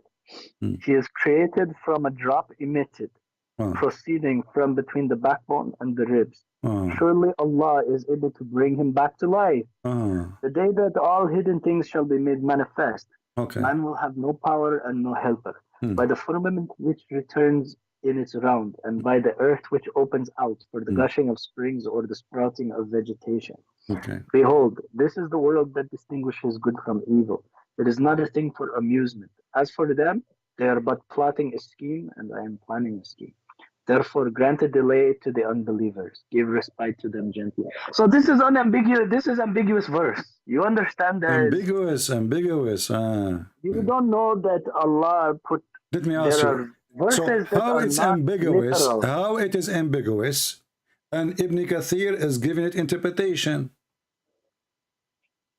He is created from a drop emitted proceeding from between the backbone and the ribs. Oh. Surely Allah is able to bring him back to life. Oh. The day that all hidden things shall be made manifest, Okay. man will have no power and no helper. Hmm. By the firmament which returns in its round, and by the earth which opens out for the gushing of springs or the sprouting of vegetation. Okay. Behold, this is the world that distinguishes good from evil. It is not a thing for amusement. As for them, they are but plotting a scheme, and I am planning a scheme. Therefore, grant a delay to the unbelievers. Give respite to them gently. So this is unambiguous. This is ambiguous verse. You understand that? Ambiguous. You don't know that Allah put. Let me ask There you. are verses So that how are it's not ambiguous? literal. How it is ambiguous? And Ibn Kathir is giving it interpretation.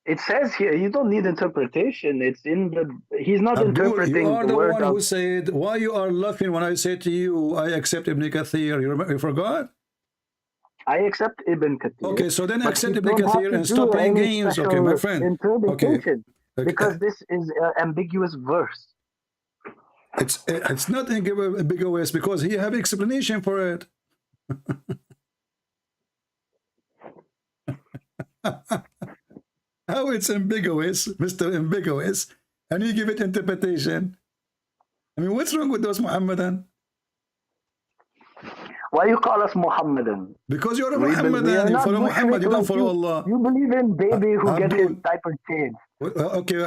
It says here, you don't need interpretation. It's in the. He's not Abdul, interpreting you are the the word one of. who said, why you are laughing when I say to you, I accept Ibn Kathir. You forgot? I accept Ibn Kathir. Okay, so then but accept you Ibn don't have Kathir to and do stop playing any games. Okay, special my friend. interpretation, Okay. because this is an ambiguous verse. It's not ambiguous because he have explanation for it. How it's ambiguous, Mr. Ambiguous, and you give it interpretation. I mean, what's wrong with those Muhammadan? Why you call us Muhammadan? Because you're a We are Muhammadan. You not follow Muhammad. You don't like follow you. Allah. You believe in baby who gets his Abdul. diaper changed. Okay,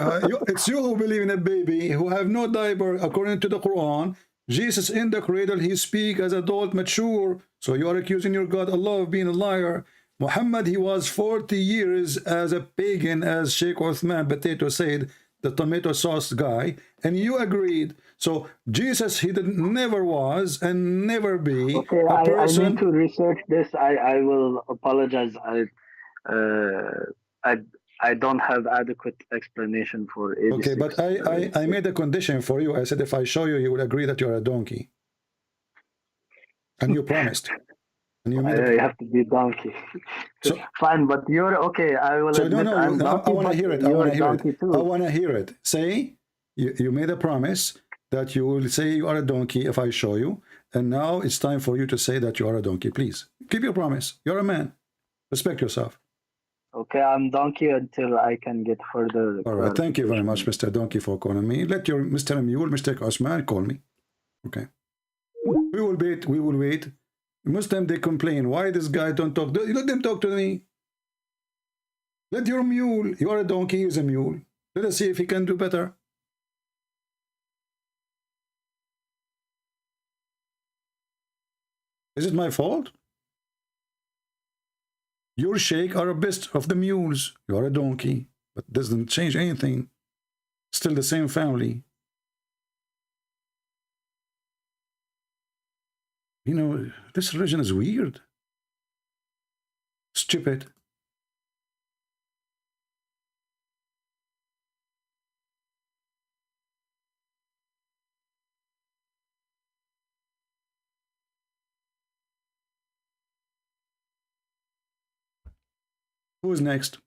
it's you who believe in a baby who have no diaper according to the Quran. Jesus in the cradle, he speak as adult, mature. So you are accusing your God, Allah, of being a liar. Muhammad, he was 40 years as a pagan, as Sheikh Uthman Potato said, the tomato sauce guy, and you agreed. So Jesus, he never was and never be Okay, a person. I need to research this. I will apologize. I don't have adequate explanation for it. Okay, but I made a condition for you. I said if I show you, you will agree that you're a donkey. And you promised. And you made I have to be donkey. So, fine, but you're okay. I will so admit I'm donkey, I want to hear it. I you're want to hear donkey it. too. I want to hear it. Say, you made a promise that you will say you are a donkey if I show you. And now it's time for you to say that you are a donkey. Please, keep your promise. You're a man. Respect yourself. Okay, I'm donkey until I can get further. All right. Thank you very much, Mr. Donkey, for calling me. Let your Mr. Mule, Mr. Osman, call me. Okay. We will wait. We will wait. Muslim, they complain. Why this guy don't talk? Let them talk to me. Let your mule. You are a donkey. He is a mule. Let us see if he can do better. Is it my fault? Your sheikh are a best of the mules. You are a donkey. But doesn't change anything. Still the same family. You know, this religion is weird. Stupid. Who's next?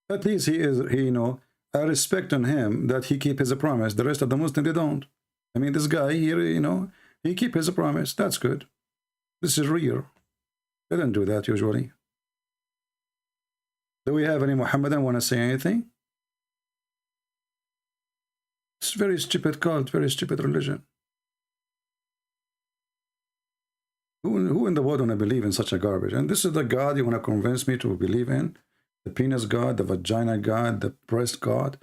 At least you know, I respect on him that he keep his promise. The rest of the Muslims, they don't. I mean, this guy here, you know, he keep his promise. That's good. This is real. They don't do that usually. Do we have any Muhammadan want to say anything? It's a very stupid cult, very stupid religion. Who in the world want to believe in such a garbage? And this is the God you want to convince me to believe in? The penis God, the vagina God, the breast God.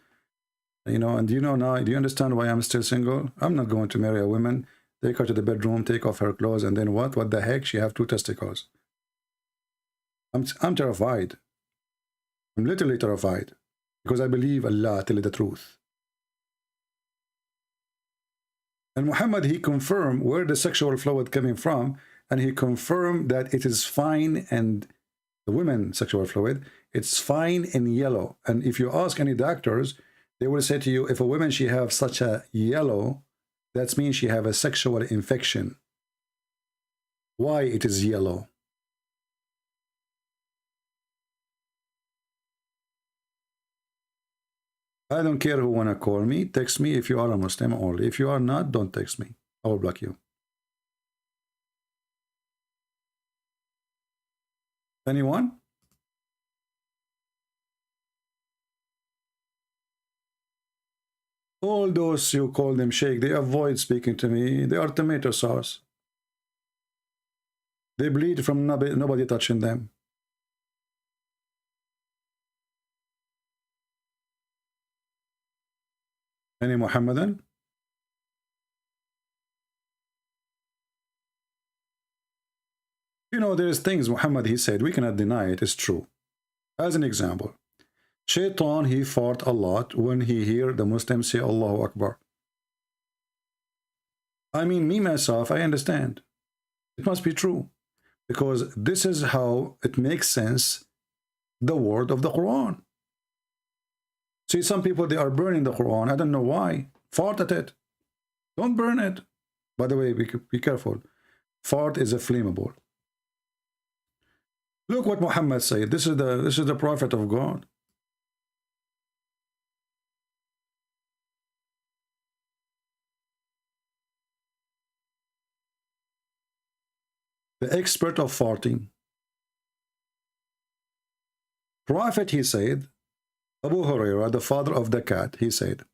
You know, and you know now, do you understand why I'm still single? I'm not going to marry a woman, take her to the bedroom, take off her clothes, and then what? What the heck? She have 2 testicles. I'm terrified. I'm literally terrified. Because I believe Allah tell the truth. And Muhammad, he confirmed where the sexual fluid coming from, and he confirmed that it is fine, and the women's sexual fluid, it's fine and yellow. And if you ask any doctors, they will say to you, if a woman, she have such a yellow, that means she have a sexual infection. Why it is yellow? I don't care who want to call me. Text me if you are a Muslim only. If you are not, don't text me. I will block you. Anyone? All those you call them sheikh, they avoid speaking to me. They are tomato sauce. They bleed from nobody touching them. Any Muhammadan? You know, there's things Muhammad, he said, we cannot deny it, it's true. As an example, Shaitan, he fought a lot when he heard the Muslims say Allahu Akbar. I mean, me, myself, I understand. It must be true. Because this is how it makes sense, the word of the Quran. See, some people, they are burning the Quran. I don't know why. Fart at it. Don't burn it. By the way, be careful. Fart is a flammable. Look what Muhammad said. This is the prophet of God. The expert of farting. Prophet, he said, Abu Hurairah, the father of the cat, he said,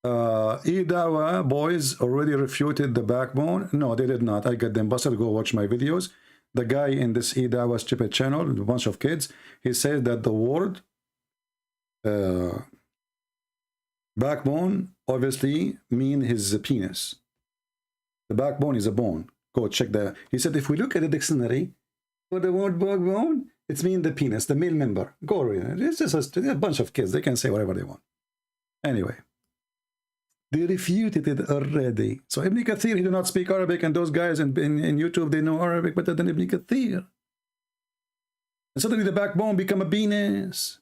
Idawa boys already refuted the backbone. No, they did not. I got them busted. Go watch my videos. The guy in this Idawa stupid channel, a bunch of kids, he said that the word backbone obviously mean his penis. The backbone is a bone. Go check that. He said if we look at the dictionary for the word backbone, it's mean the penis, the male member. Go read it. It's just a bunch of kids. They can say whatever they want. Anyway. They refuted it already. So Ibn Kathir, he do not speak Arabic, and those guys in YouTube, they know Arabic better than Ibn Kathir. And suddenly the backbone become a penis.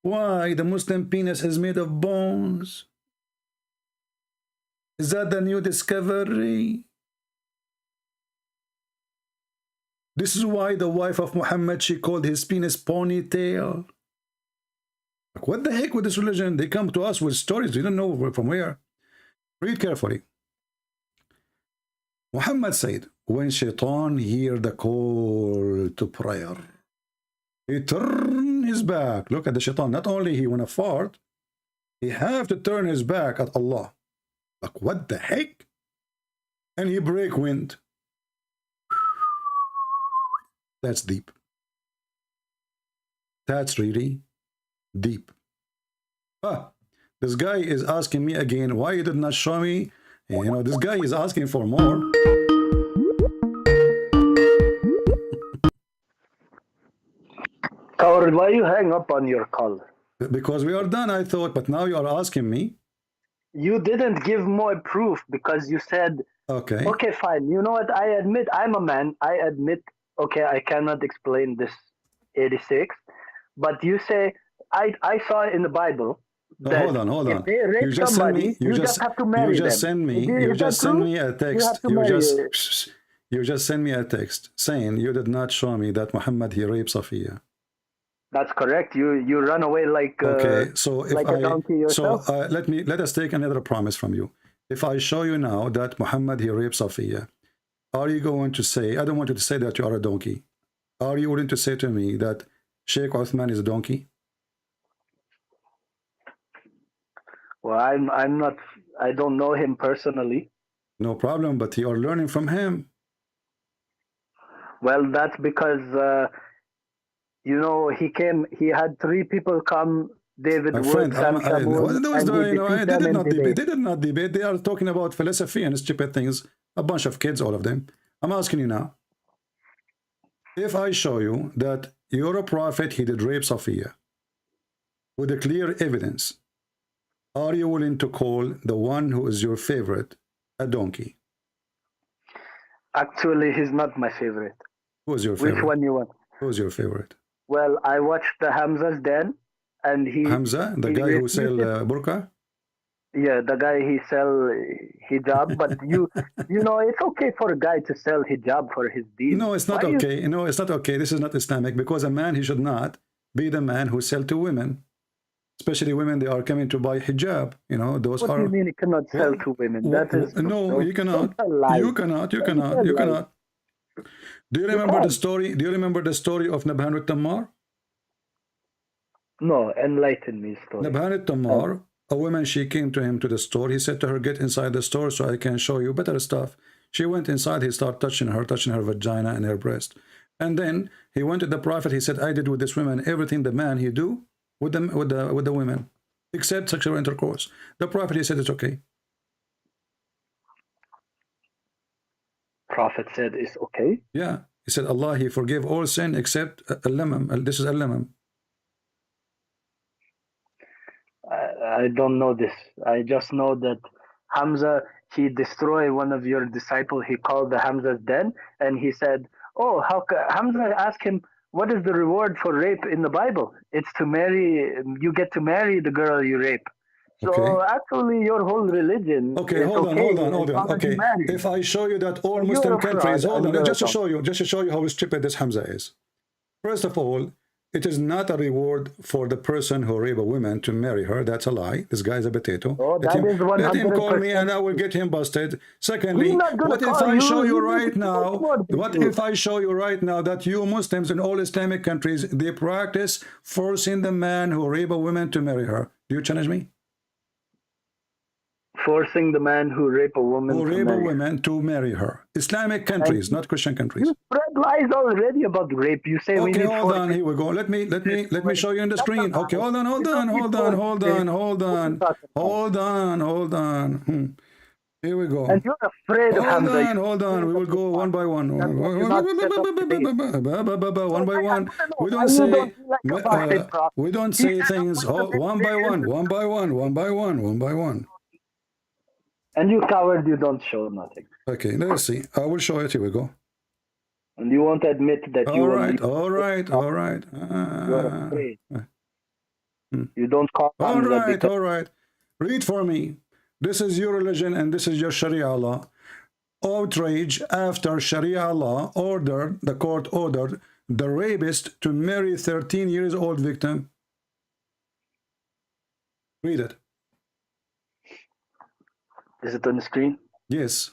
Why? The Muslim penis is made of bones. Is that the new discovery? This is why the wife of Muhammad, she called his penis ponytail. Like, what the heck with this religion? They come to us with stories. We don't know from where. Read carefully. Muhammad said, when Shaitan heard the call to prayer, he turned his back. Look at the Shaitan. Not only he want to fart, he have to turn his back at Allah. Like, what the heck? And he break wind. That's deep. That's really deep. This guy is asking me again, why you did not show me? And, you know, this guy is asking for more. Coward, why you hang up on your call? Because we are done, I thought, but now you are asking me. You didn't give more proof because you said, okay, fine. You know what? I admit I'm a man. I admit, okay, I cannot explain this 86, but you say, I saw in the Bible. No, hold on. If they rape somebody, you just have to marry them. You just send me a text. You just send me a text saying you did not show me that Muhammad, he raped Safia. That's correct. You run away like okay. So if like a donkey yourself. So let us take another promise from you. If I show you now that Muhammad, he raped Safia, are you going to say? I don't want you to say that you are a donkey. Are you willing to say to me that Sheikh Uthman is a donkey? Well, I'm not. I don't know him personally. No problem, but you are learning from him. Well, that's because you know, he came. He had 3 people come. David Wood, Sam Shamoun, they did not debate. They are talking about philosophy and stupid things. A bunch of kids, all of them. I'm asking you now. If I show you that you're a prophet, he did rape Safia, with a clear evidence, are you willing to call the one who is your favorite a donkey? Actually, he's not my favorite. Who's your favorite? Which one you want? Who's your favorite? Well, I watched the Hamza's Den, and Hamza, the guy who sell burqa? Yeah, the guy he sell hijab, but you know, it's okay for a guy to sell hijab for his deed. No, it's not okay. No, it's not okay. This is not Islamic, because a man, he should not be the man who sell to women. especially women, they are coming to buy hijab. You know, those What are. do you mean he cannot sell to women? That is no, you cannot. don't lie. You cannot. You Don't cannot. tell You lies. cannot. Do you remember the can't. story? Do you remember the story of Nabhan al-Tammar? No, enlighten me, story. Nabhan al-Tammar, a woman, she came to him to the store. He said to her, get inside the store so I can show you better stuff. She went inside. He started touching her vagina and her breast. And then he went to the Prophet. He said, I did with this woman everything the man he do with the women, except sexual intercourse. The Prophet, he said, it's okay. Prophet said it's okay. Yeah. He said, Allah, he forgave all sin except al-lamam. This is al-lamam. I don't know this. I just know that Hamza, he destroyed one of your disciples. He called the Hamza's den, and he said, oh, Hamza asked him, what is the reward for rape in the Bible? It's to marry, you get to marry the girl you rape. So Okay. actually your whole religion Okay, is hold on. Okay, married. if I show you that all You're Muslim a fraud countries, hold and on, you're just to a show you how stupid this Hamza is. First of all, it is not a reward for the person who rape a woman to marry her. That's a lie. This guy is a potato. Oh, Let that is let him call me 100%. and I will get him busted. Secondly, He's not gonna what if call I you. show you He right will now, more than what you. if I show you right now that you Muslims in all Islamic countries, they practice forcing the man who rape a woman to marry her? Do you challenge me? Forcing the man who rape a woman Who to rape a marry. woman to marry her? Islamic countries, not Christian countries. You spread lies already about rape. You say we Okay, need hold on. Here we go. Let me show you on the screen. Okay, hold on. Here we go. And you're afraid of Hamza. Hold on. We will go one by one. One by one. We don't say. We don't say things one by one. And you coward, you don't show nothing. Okay, let's see. I will show it. Here we go. And you won't admit that you All right. You're afraid. You don't call Hamza because All right. Read for me. This is your religion and this is your Sharia law. Outrage after Sharia law the court ordered the rapist to marry 13 years old victim. Read it. Is it on the screen? Yes.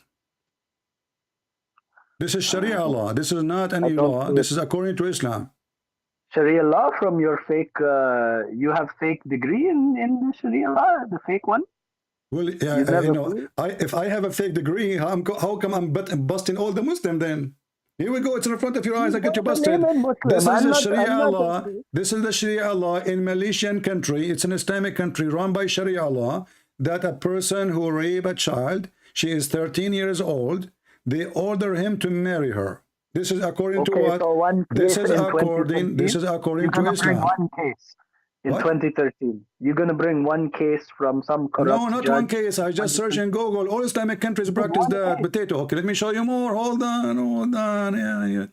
This is Sharia law. This is not any law. This is according to Islam. Sharia law from your fake, you have fake degree in the Sharia law, the fake one? Well, yeah, you know, if I have a fake degree, how come I'm busting all the Muslim then? Here we go. It's in front of your eyes. I get you busted. This is the Sharia law. This is the Sharia law in Malaysian country. It's an Islamic country run by Sharia law that a person who rape a child, she is 13 years old, they order him to marry her. This is according to what? So this is according to Islam. One case in 2013. You're going to bring one case from some corrupt No, not judge. one case. I just searched in Google. All Islamic countries practice that. Potato. Okay, let me show you more. Hold on. Yeah.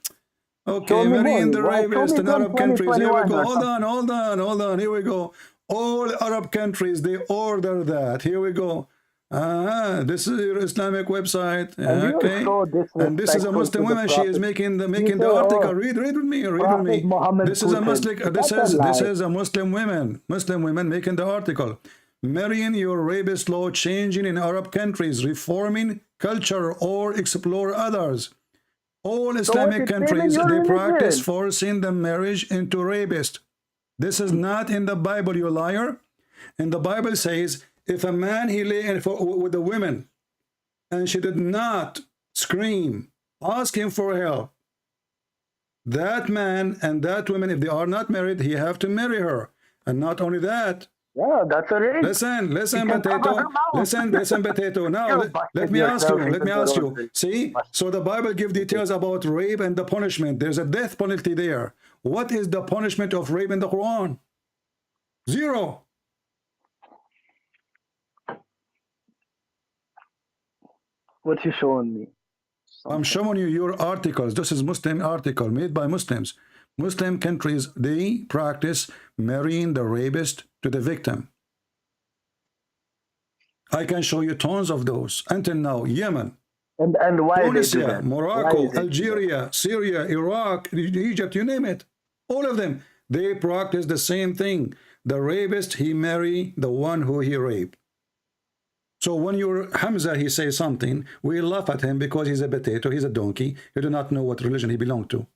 Okay, marrying the rapist in Arab countries. Here we go. Hold on. Here we go. All Arab countries, they order that. Here we go. This is your Islamic website. Okay. And this is a Muslim woman. She is making the article. Read with me. This is a Muslim. This is a Muslim women making the article. Marrying your rapist law changing in Arab countries, reforming culture or explore others. All Islamic countries, they practice forcing the marriage into rapist. This is not in the Bible, you liar. And the Bible says, if a man he lay with a woman and she did not scream, ask him for help, that man and that woman, if they are not married, he have to marry her. And not only that. Yeah, that's a rape. Listen, potato. Now let me ask you. See, so the Bible gives details about rape and the punishment. There's a death penalty there. What is the punishment of rape in the Quran? 0. What you showing me? I'm showing you your articles. This is Muslim article made by Muslims. Muslim countries, they practice marrying the rapist to the victim. I can show you tons of those. Until now, Yemen, and why Tunisia, Morocco, Algeria, Syria, Iraq, Egypt, you name it. All of them, they practice the same thing. the rapist, he marry the one who he raped. So when you're Hamza, he says something, we laugh at him because he's a potato, he's a donkey, you do not know what religion he belonged to.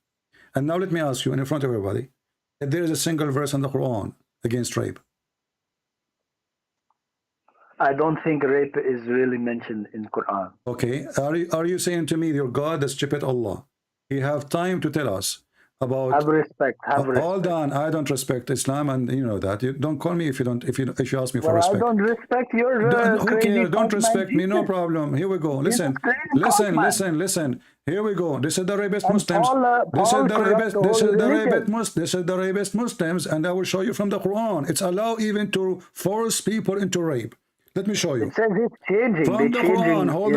And now let me ask you in front of everybody, if there is a single verse in the Quran against rape. I don't think rape is really mentioned in Quran. Okay, are you saying to me your God, the stupid Allah, he have time to tell us about... Have respect, have respect. Hold on, I don't respect Islam, and you know that. You don't call me if you don't, if you ask me for respect. I don't respect your okay, don't respect me, no problem. Here we go. Listen. Here we go. This is the rapist Muslims. This is the rapist Muslims, and I will show you from the Quran. It's allowed even to force people into rape. Let me show you. It says it's changing. From the Quran. Hold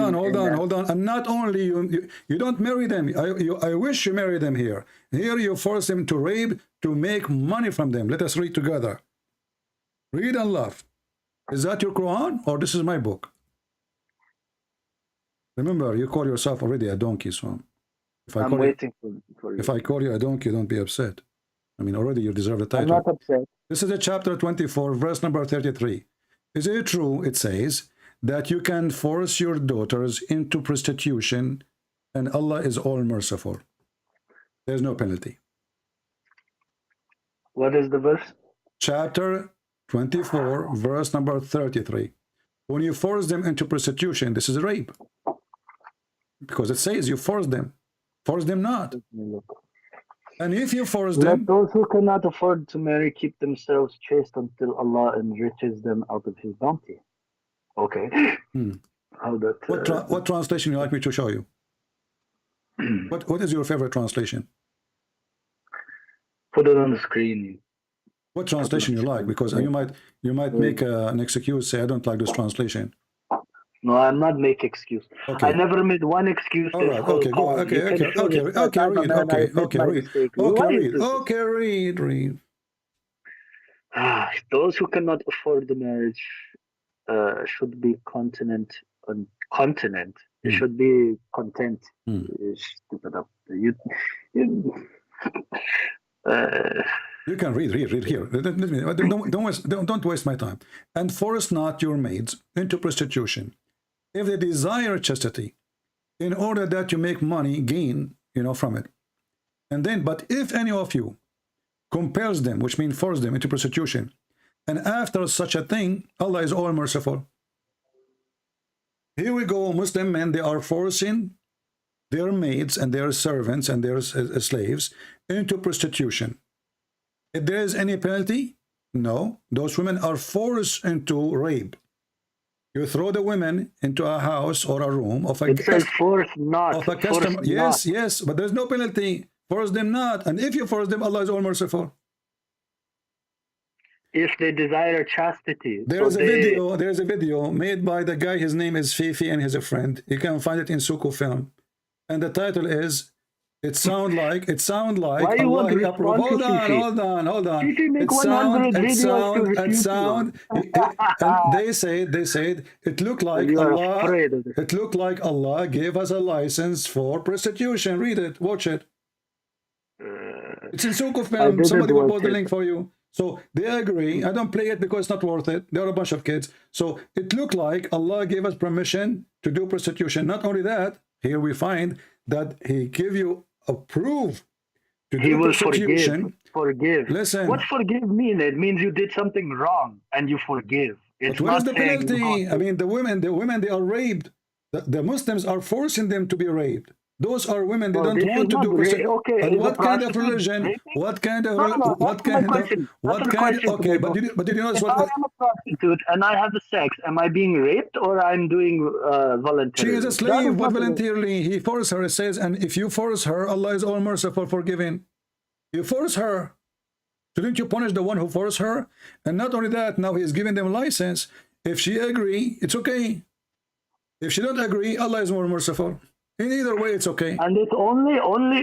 on. And not only you don't marry them. I wish you marry them here. Here you force them to rape to make money from them. Let us read together. Read and laugh. Is that your Quran or this is my book? Remember, you call yourself already a donkey, so I'm waiting for you. If I call you a donkey, don't be upset. I mean, already you deserve the title. I'm not upset. This is a chapter 24, verse number 33. Is it true, it says, that you can force your daughters into prostitution and Allah is all merciful? There's no penalty. What is the verse? Chapter 24, verse number 33. When you force them into prostitution, this is rape. Because it says you force them. Force them not. And if you force them... Let those who cannot afford to marry keep themselves chaste until Allah enriches them out of His bounty. Okay. How that, what translation you like me to show you? What is your favorite translation? Put it on the screen. What translation you like? Because you might make an excuse, say I don't like this translation. No, I'm not make excuse. Okay. I never made one excuse. All right. Okay. Go. Read. Those who cannot afford the marriage should be continent. They should be content. Stupid up. You can read here. Let me, don't waste my time. And force not your maids into prostitution, if they desire chastity, in order that you make money, gain, from it. And then, but if any of you compels them, which means force them into prostitution, and after such a thing, Allah is all merciful. Here we go, Muslim men, they are forcing their maids and their servants and their slaves into prostitution. If there is any penalty, no. Those women are forced into rape. You throw the women into a house or a room of a customer. Yes, but there's no penalty. Force them not. And if you force them, Allah is all merciful. If they desire chastity. There is a video made by the guy, his name is Fifi and he's a friend. You can find it in Suku Film. And the title is, it sound like Why you want to respond hold on. They said it looked like Allah gave us a license for prostitution. Read it, watch it. It's in Suku Film. Somebody will post the link for you. So they agree. I don't play it because it's not worth it. There are a bunch of kids. So it looked like Allah gave us permission to do prostitution. Not only that, here we find that He gave you a proof to do prostitution. Forgive. Listen. What forgive mean? It means you did something wrong and you forgive. It's but what is the penalty? I mean, the women, they are raped. The Muslims are forcing them to be raped. Those are women, they don't want to do prostitution. Okay, and what kind of religion? What kind of okay, but did you notice what? If I am a prostitute and I have the sex, am I being raped or I'm doing voluntarily? She is a slave, but voluntarily. He forced her, it says, and if you force her, Allah is all merciful, forgiving. You force her. Shouldn't you punish the one who forced her? And not only that, now He is giving them a license. If she agree, it's okay. If she don't agree, Allah is more merciful. In either way, it's okay. And it's only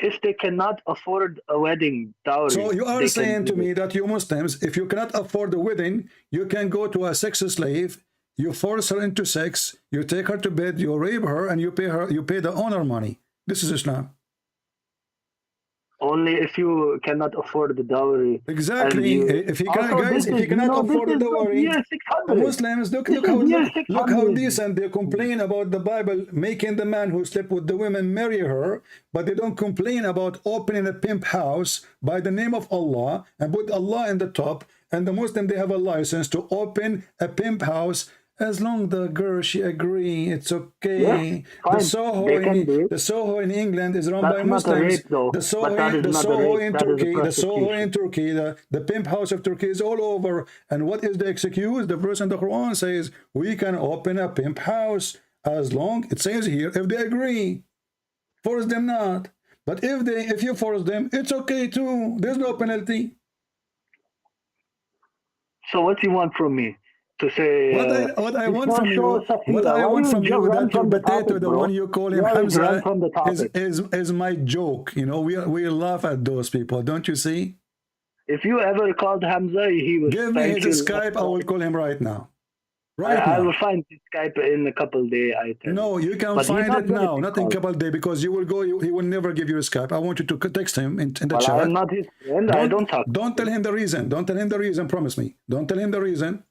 if they cannot afford a wedding dowry. So you are saying to me that you Muslims, if you cannot afford the wedding, you can go to a sex slave, you force her into sex, you take her to bed, you rape her, and you pay the owner money. This is Islam. Only if you cannot afford the dowry. Exactly. If he can, Also, guys, if he cannot afford the this is dowry, year the 600. Muslims This is year 600. look how decent they complain about the Bible making the man who slept with the women marry her, but they don't complain about opening a pimp house by the name of Allah and put Allah in the top. And the Muslim, they have a license to open a pimp house as long the girl she agree, it's okay. Yeah, The Soho in England is run by Muslims. Not a rape, though. The Soho in Turkey, the pimp house of Turkey is all over. And what is the excuse? The verse in the Quran says we can open a pimp house as long, it says here, if they agree. Force them not. But if you force them, it's okay too. There's no penalty. So what you want from me? To say what I want from you, that your potato, the one you call him Hamza, is my joke. You know, we laugh at those people, don't you see? If you ever called Hamza, he was. Give me his Skype. I will call him right now. I will find his Skype in a couple days. No, you can find it now, not in a couple days, because you will go. He will never give you a Skype. I want you to text him in the chat. I'm not his friend. I don't talk. Don't tell him the reason. Don't tell him the reason. Promise me. Don't tell him the reason.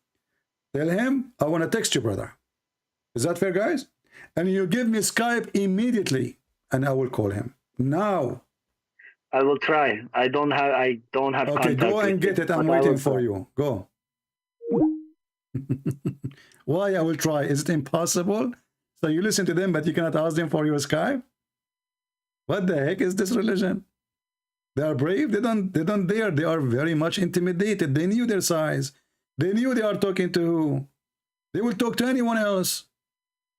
Tell him, I want to text you, brother. Is that fair, guys? And you give me Skype immediately, and I will call him now. I will try. I don't have. Okay, go and get it. I'm waiting for you. Go. Why I will try? Is it impossible? So you listen to them, but you cannot ask them for your Skype? What the heck is this religion? They are brave. They don't dare. They are very much intimidated. They knew their size. They knew they are talking to who? They will talk to anyone else.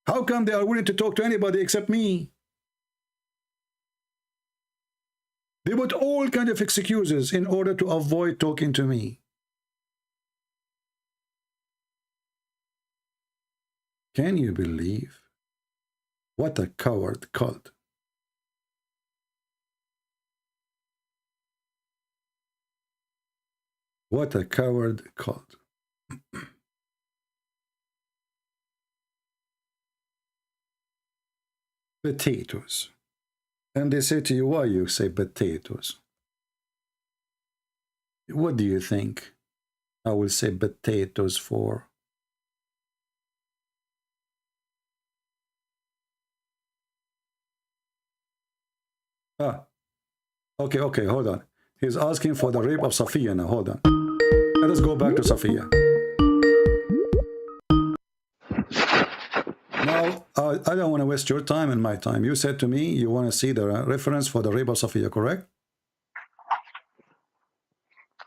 How come they are willing to talk to anybody except me? They put all kinds of excuses in order to avoid talking to me. Can you believe? What a coward cult. What a coward cult. Potatoes. And they say to you, why you say potatoes? What do you think I will say potatoes for? Okay, hold on. He's asking for the rape of Safia now. Hold on. Let us go back to Safia. Now, I don't want to waste your time and my time. You said to me you want to see the reference for the rape of Safia, correct?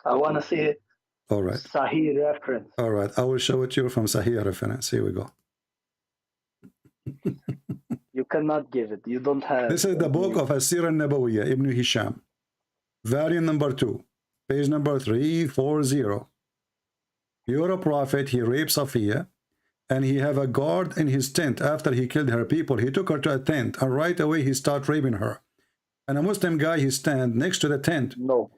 I want to see it. All right. Sahih reference. All right. I will show it to you from Sahih reference. Here we go. You cannot give it. You don't have. This is the book of As-Sirah Nabawiyya, Ibn Hisham. Variant number 2. Page number 340. You're a prophet. He raped Safia. And he have a guard in his tent. After he killed her people, he took her to a tent. And right away, he started raping her. And a Muslim guy, he stand next to the tent. No.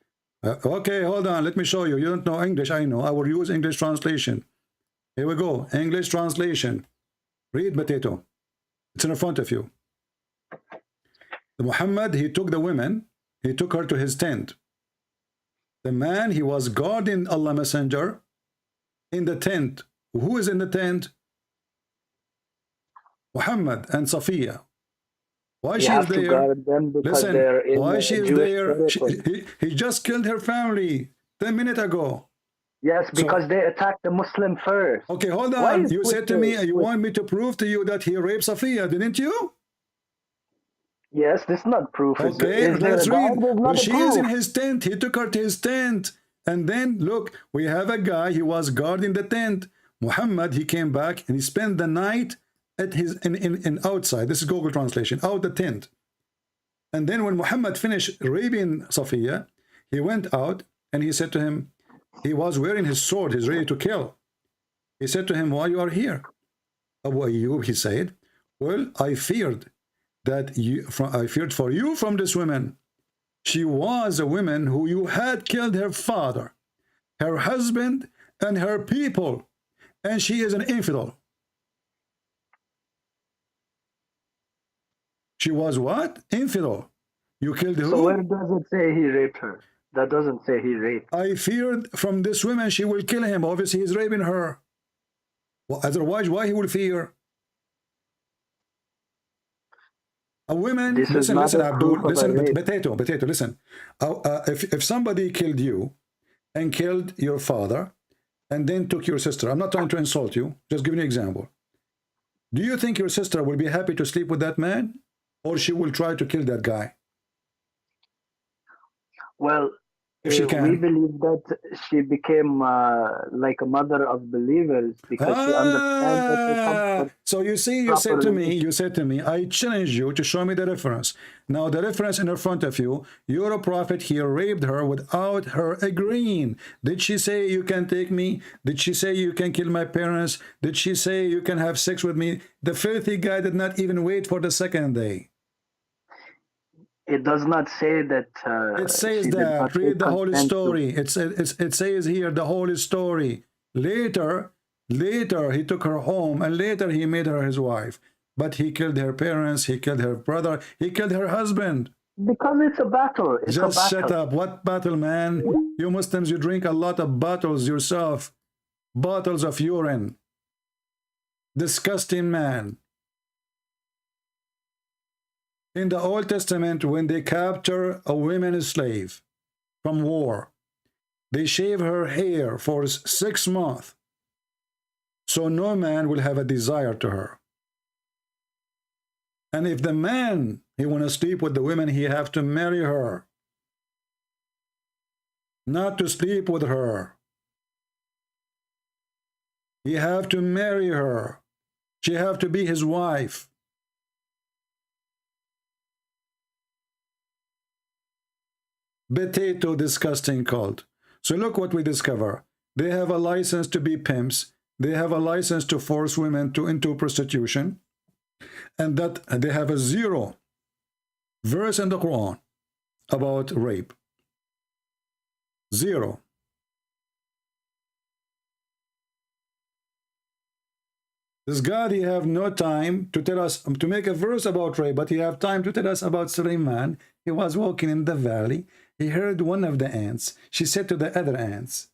Okay, hold on. Let me show you. You don't know English. I know. I will use English translation. Here we go. English translation. Read, potato. It's in front of you. Muhammad, he took the women. He took her to his tent. The man, he was guarding Allah Messenger in the tent. Who is in the tent? Muhammad and Safia. Why she is there? Listen, why she is there? He just killed her family 10 minutes ago. Yes, because they attacked the Muslim first. Okay, hold on. You said to me, you want me to prove to you that he raped Safia, didn't you? Yes, this is not proof. Okay, let's read. Well, she is in his tent. He took her to his tent. And then, look, we have a guy, he was guarding the tent. Muhammad, he came back and he spent the night at his in outside. This is Google translation, out the tent. And then when Muhammad finished raping Safia, he went out and he said to him, he was wearing his sword, he's ready to kill. He said to him, why you are here? Abu Ayyub, he said, well, I feared for you from this woman. She was a woman who you had killed her father, her husband, and her people. And she is an infidel. She was what? Infidel. You killed So where who? does it say he raped her? That doesn't say he raped. I feared from this woman she will kill him. Obviously, he's raping her. Well, otherwise, why he will fear? A woman, This is listen, not listen, a proof Abdul, of a listen, rape. potato, listen. If somebody killed you and killed your father and then took your sister, I'm not trying to insult you, just giving you an example. Do you think your sister will be happy to sleep with that man? Or she will try to kill that guy? Well, If she we can. believe that she became like a mother of believers because she understands that they come for So you see, properly. you said to me, I challenge you to show me the reference. Now the reference in front of you, your prophet here raped her without her agreeing. Did she say you can take me? Did she say you can kill my parents? Did she say you can have sex with me? The filthy guy did not even wait for the second day. It does not say that It says she did not that. Read take the whole consent to. story. It says here the whole story. Later he took her home, and later he made her his wife. But he killed her parents, he killed her brother, he killed her husband. Because it's a battle. It's Just a battle. shut up. What battle, man? You Muslims, you drink a lot of bottles yourself. Bottles of urine. Disgusting man. In the Old Testament, when they capture a woman slave from war, they shave her hair for 6 months, so no man will have a desire to her. And if the man, he want to sleep with the women, he have to marry her, not to sleep with her. He have to marry her. She have to be his wife. Potato disgusting cult. So look what we discover. They have a license to be pimps. They have a license to force women into prostitution. And that they have a 0 verse in the Quran about rape. 0. This God, he have no time to tell us, to make a verse about rape, but he have time to tell us about Suleiman. He was walking in the valley. He heard one of the ants. She said to the other ants,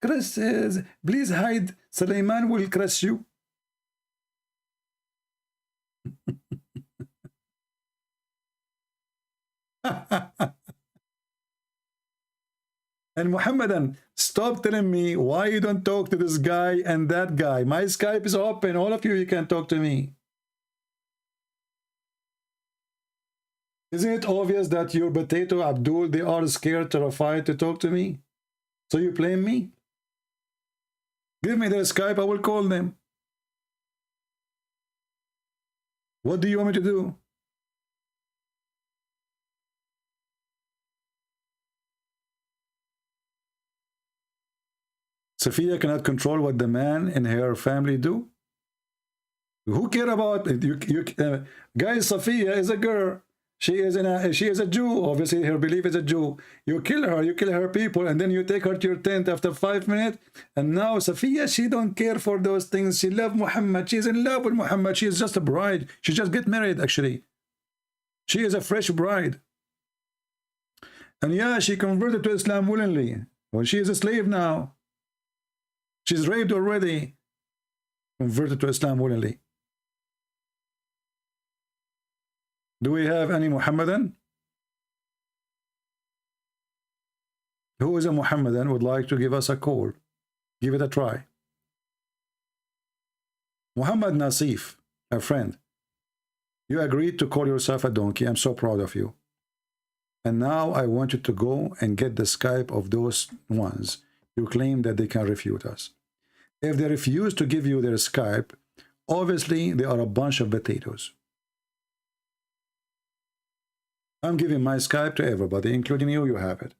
please hide, Suleiman will crush you. And Muhammadan, stop telling me why you don't talk to this guy and that guy. My Skype is open. All of you, you can talk to me. Isn't it obvious that your potato Abdul, they are scared, terrified to talk to me? So you blame me? Give me their Skype, I will call them. What do you want me to do? Safia cannot control what the man and her family do. Who care about it? Guys, Safia is a girl. She is a Jew. Obviously, her belief is a Jew. You kill her people, and then you take her to your tent after 5 minutes. And now Safia, she don't care for those things. She loves Muhammad. She's in love with Muhammad. She is just a bride. She just get married, actually. She is a fresh bride. And yeah, she converted to Islam willingly. Well, she is a slave now. She's raped already. Converted to Islam willingly. Do we have any Muhammadan? Who is a Muhammadan would like to give us a call? Give it a try. Mohammad Nassif, a friend. You agreed to call yourself a donkey. I'm so proud of you. And now I want you to go and get the Skype of those ones you claim that they can refute us. If they refuse to give you their Skype, obviously they are a bunch of potatoes. I'm giving my Skype to everybody, including you, you have it.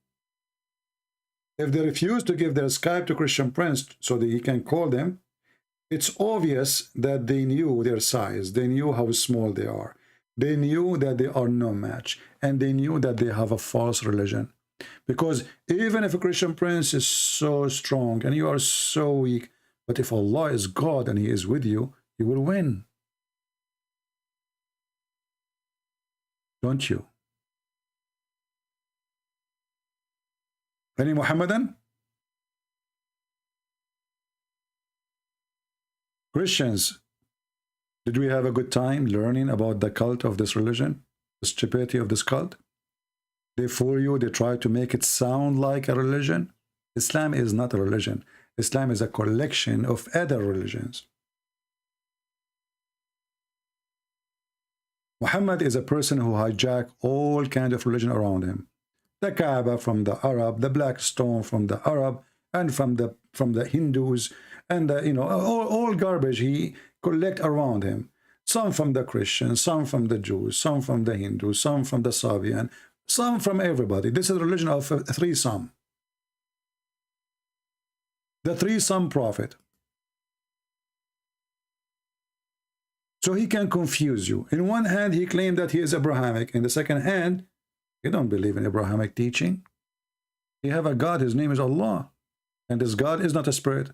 If they refuse to give their Skype to Christian Prince so that he can call them, it's obvious that they knew their size. They knew how small they are. They knew that they are no match. And they knew that they have a false religion. Because even if a Christian Prince is so strong and you are so weak, but if Allah is God and he is with you, you will win. Don't you? Any Muhammadan? Christians, did we have a good time learning about the cult of this religion? The stupidity of this cult? They fool you, they try to make it sound like a religion. Islam is not a religion. Islam is a collection of other religions. Muhammad is a person who hijacked all kinds of religion around him. The Kaaba from the Arab, the black stone from the Arab, and from the Hindus, and all garbage he collect around him. Some from the Christians, some from the Jews, some from the Hindus, some from the Safia, some from everybody. This is a religion of a threesome. The threesome prophet. So he can confuse you. In one hand, he claimed that he is Abrahamic. In the second hand, you don't believe in Abrahamic teaching. You have a God, his name is Allah. And this God is not a spirit.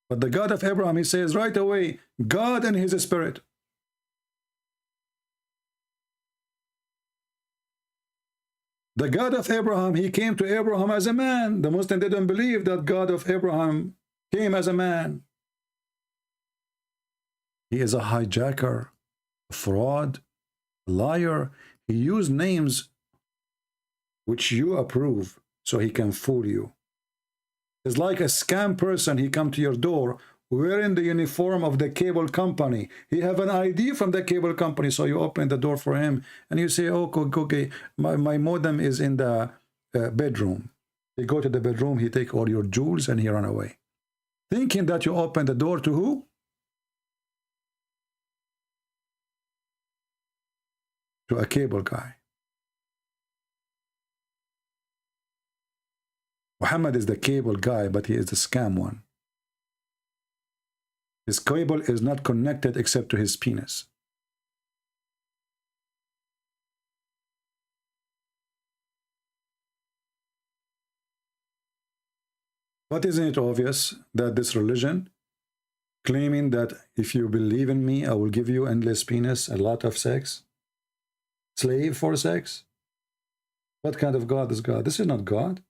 But the God of Abraham, he says right away, God and his spirit. The God of Abraham, he came to Abraham as a man. The Muslims didn't believe that God of Abraham came as a man. He is a hijacker, a fraud, a liar. He used names which you approve so he can fool you. It's like a scam person. He come to your door wearing the uniform of the cable company. He have an ID from the cable company, so you open the door for him and you say, oh, okay, my modem is in the bedroom. You go to the bedroom, he take all your jewels and he run away. Thinking that you open the door to who? To a cable guy. Muhammad is the cable guy, but he is the scam one. His cable is not connected except to his penis. But isn't it obvious that this religion, claiming that if you believe in me, I will give you endless penis, a lot of sex, slave for sex? What kind of God is God? This is not God.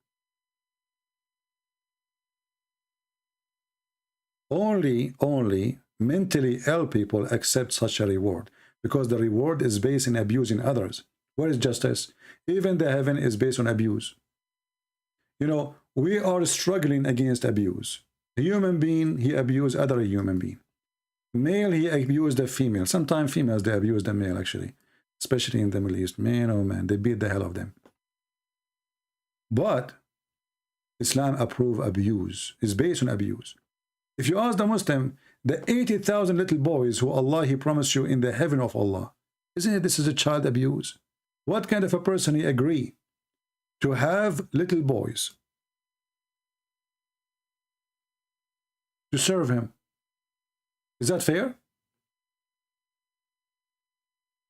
Only mentally ill people accept such a reward, because the reward is based in abusing others. Where is justice? Even the heaven is based on abuse. You know, we are struggling against abuse. A human being, he abused other human being. Male, he abused the female. Sometimes females, they abuse the male, actually. Especially in the Middle East. Man, oh man, they beat the hell of them. But Islam approves abuse. It's based on abuse. If you ask the Muslim, the 80,000 little boys who Allah, he promised you in the heaven of Allah, isn't it this is a child abuse? What kind of a person he agree to have little boys to serve him? Is that fair?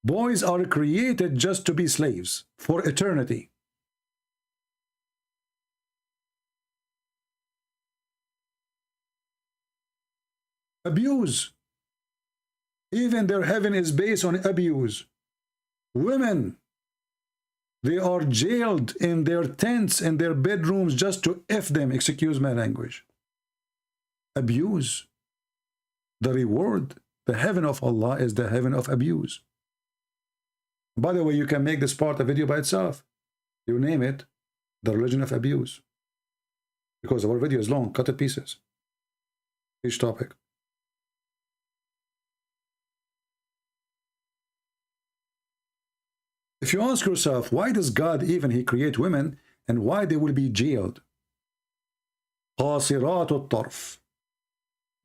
Boys are created just to be slaves for eternity. Abuse. Even their heaven is based on abuse. Women, they are jailed in their tents, in their bedrooms, just to F them, excuse my language. Abuse. The reward, the heaven of Allah is the heaven of abuse. By the way, you can make this part a video by itself. You name it, the religion of abuse. Because our video is long, cut to pieces. Each topic. If you ask yourself, why does God even he create women and why they will be jailed? قاصرات الطرف.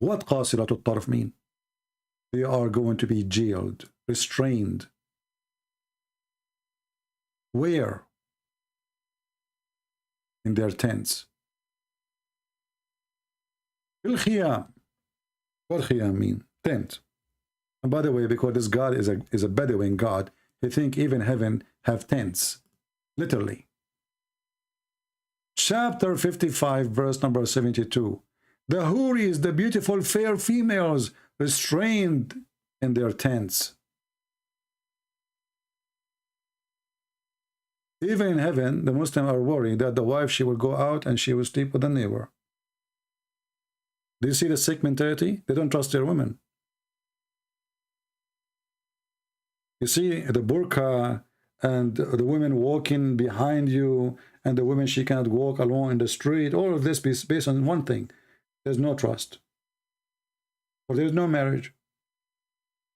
What قاصرات الطرف mean? They are going to be jailed, restrained. Where? In their tents. الخيام. What khiyam mean? Tent. And by the way, because this God is a Bedouin God, he think even heaven have tents. Literally. Chapter 55, verse number 72. The Houris, the beautiful fair females, restrained in their tents. Even in heaven, the Muslims are worried that the wife, she will go out and she will sleep with the neighbor. Do you see the sick mentality? They don't trust their women. You see the burqa and the women walking behind you, and the women, she cannot walk alone in the street. All of this is based on one thing. There's no trust. Or there's no marriage.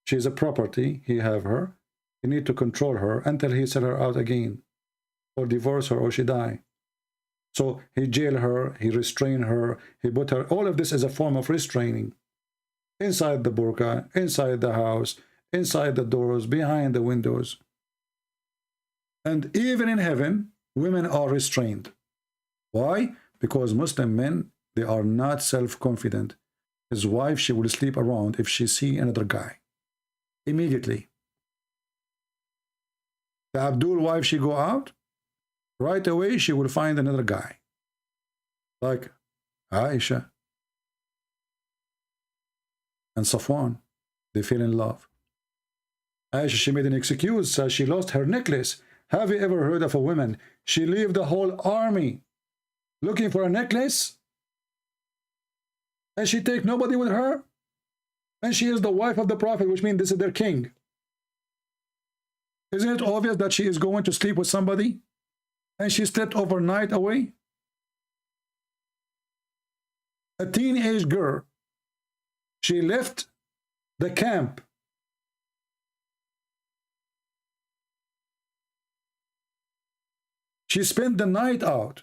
She's a property. He have her. He need to control her until he sell her out again, or divorce her, or she die. So he jail her, he restrain her, he put her. All of this is a form of restraining. Inside the burqa, inside the house, inside the doors, behind the windows. And even in heaven, women are restrained. Why? Because Muslim men, they are not self-confident. His wife, she will sleep around if she see another guy. Immediately. The Abdul wife, she go out, right away she will find another guy. Like Aisha and Safwan, they fell in love. Aisha, she made an excuse, says she lost her necklace. Have you ever heard of a woman? She leave the whole army looking for a necklace, and she take nobody with her, and she is the wife of the Prophet, which means this is their king. Isn't it obvious that she is going to sleep with somebody, and she slept overnight away? A teenage girl, she left the camp. She spent the night out.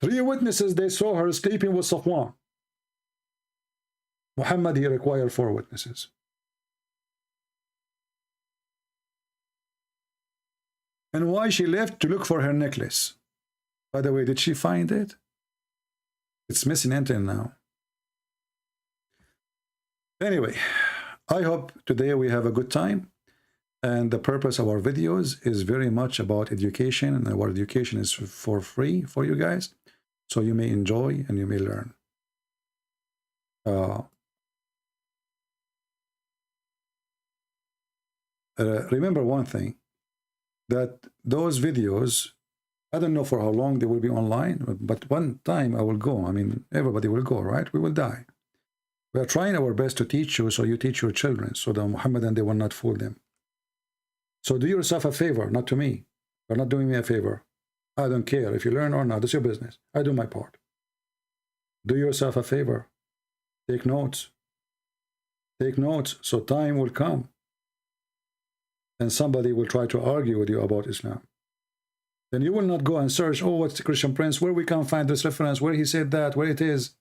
3 witnesses, they saw her sleeping with Safwan. Muhammad, he required 4 witnesses. And why she left? To look for her necklace. By the way, did she find it? It's missing until now. Anyway, I hope today we have a good time. And the purpose of our videos is very much about education, and our education is for free for you guys, so you may enjoy and you may learn. Remember one thing, that those videos, I don't know for how long they will be online, but one time I will go. I mean, everybody will go, right? We will die. We are trying our best to teach you, so you teach your children, so the Muhammadan, they will not fool them. So do yourself a favor, not to me. You're not doing me a favor. I don't care if you learn or not. That's your business. I do my part. Do yourself a favor. Take notes. Take notes, so time will come and somebody will try to argue with you about Islam. Then you will not go and search, oh, what's the Christian Prince, where we can find this reference, where he said that, where it is.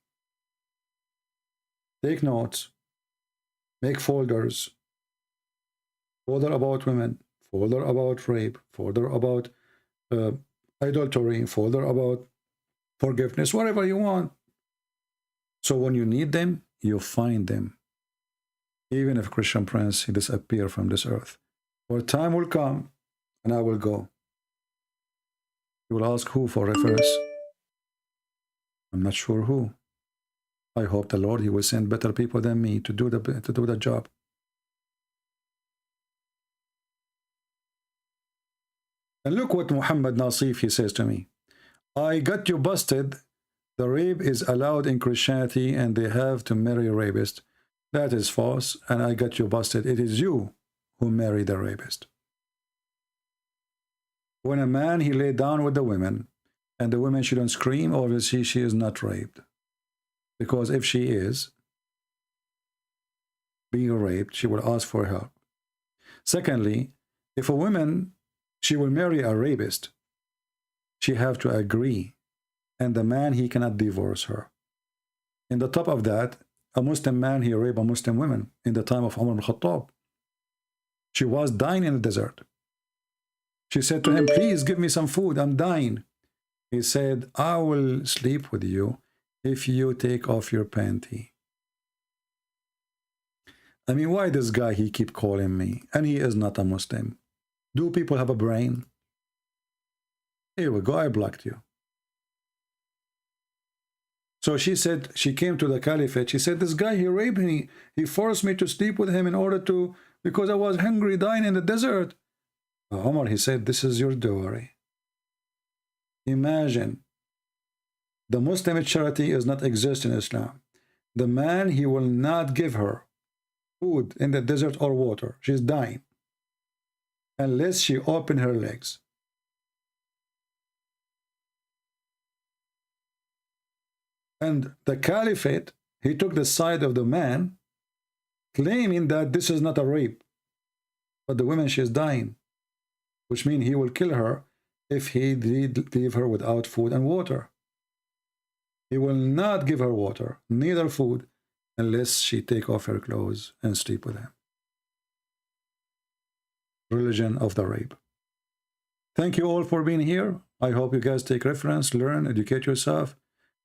Take notes. Make folders. Folder about women. Folder about rape, folder about adultery, folder about forgiveness, whatever you want. So when you need them, you find them. Even if Christian Prince, he disappear from this earth. Or time will come, and I will go. You will ask who for reference. I'm not sure who. I hope the Lord, he will send better people than me to do the job. And look what Mohammad Nassif, he says to me. I got you busted. The rape is allowed in Christianity and they have to marry a rapist. That is false, and I got you busted. It is you who married the rapist. When a man, he lay down with the women, and the women shouldn't scream, obviously she is not raped. Because if she is being raped, she will ask for help. Secondly, if a woman, she will marry a rapist, she have to agree, and the man, he cannot divorce her. In the top of that, a Muslim man, he raped a Muslim woman in the time of Umar ibn Khattab. She was dying in the desert. She said to him, please give me some food, I'm dying. He said, I will sleep with you if you take off your panty. I mean, why this guy, he keep calling me, and he is not a Muslim? Do people have a brain? Here we go, I blocked you. So she said, she came to the caliphate, she said, this guy, he raped me. He forced me to sleep with him in order to, because I was hungry, dying in the desert. Omar, he said, this is your dowry. Imagine, the Muslim charity is not exist in Islam. The man, he will not give her food in the desert or water. She's dying. Unless she open her legs. And the caliphate, he took the side of the man, claiming that this is not a rape. But the woman, she is dying. Which means he will kill her if he did leave her without food and water. He will not give her water, neither food, unless she take off her clothes and sleep with him. Religion of the rape. Thank you all for being here. I hope you guys take reference, learn, educate yourself,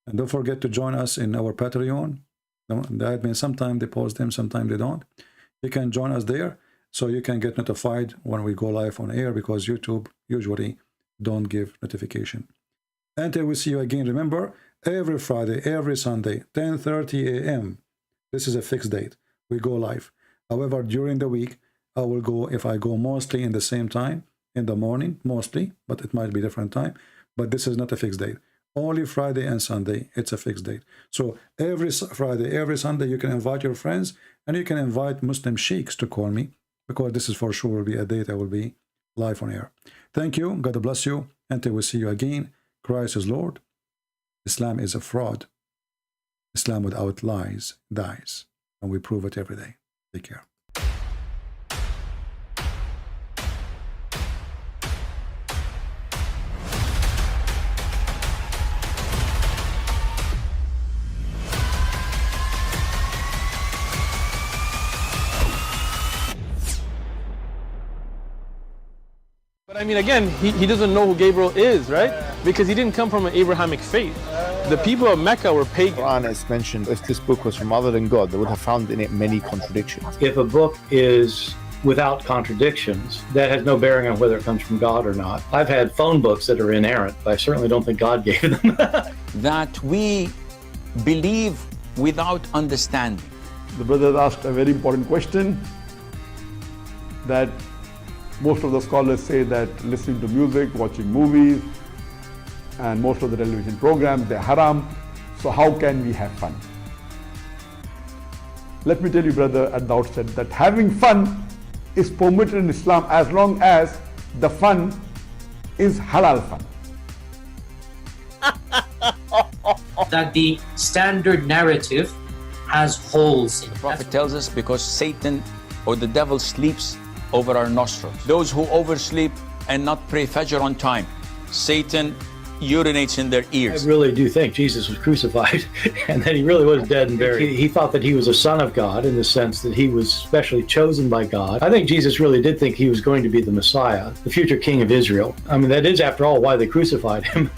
and don't forget to join us in our Patreon. That means sometimes they post them, sometimes they don't. You can join us there so you can get notified when we go live on air, because YouTube usually don't give notification. Until we see you again, remember, every Friday, every Sunday, 10:30 a.m. This is a fixed date. We go live. However, during the week, I will go, if I go mostly in the same time, in the morning, mostly, but it might be different time. But this is not a fixed date. Only Friday and Sunday, it's a fixed date. So every Friday, every Sunday, you can invite your friends, and you can invite Muslim sheikhs to call me, because this is for sure will be a date I will be live on air. Thank you. God bless you. Until we see you again, Christ is Lord. Islam is a fraud. Islam without lies dies. And we prove it every day. Take care. But I mean, again, he doesn't know who Gabriel is, right? Because he didn't come from an Abrahamic faith. The people of Mecca were pagan. The Quran is mentioned, if this book was from other than God, they would have found in it many contradictions. If a book is without contradictions, that has no bearing on whether it comes from God or not. I've had phone books that are inerrant, but I certainly don't think God gave them. That we believe without understanding. The brother asked a very important question, that most of the scholars say that listening to music, watching movies, and most of the television programs, they're haram. So how can we have fun? Let me tell you, brother, at the outset, that having fun is permitted in Islam as long as the fun is halal fun. That the standard narrative has holes in it. The Prophet tells us because Satan or the devil sleeps over our nostrils. Those who oversleep and not pray Fajr on time, Satan urinates in their ears. I really do think Jesus was crucified and that he really was dead and buried. He thought that he was a son of God in the sense that he was specially chosen by God. I think Jesus really did think he was going to be the Messiah, the future king of Israel. I mean, that is, after all, why they crucified him.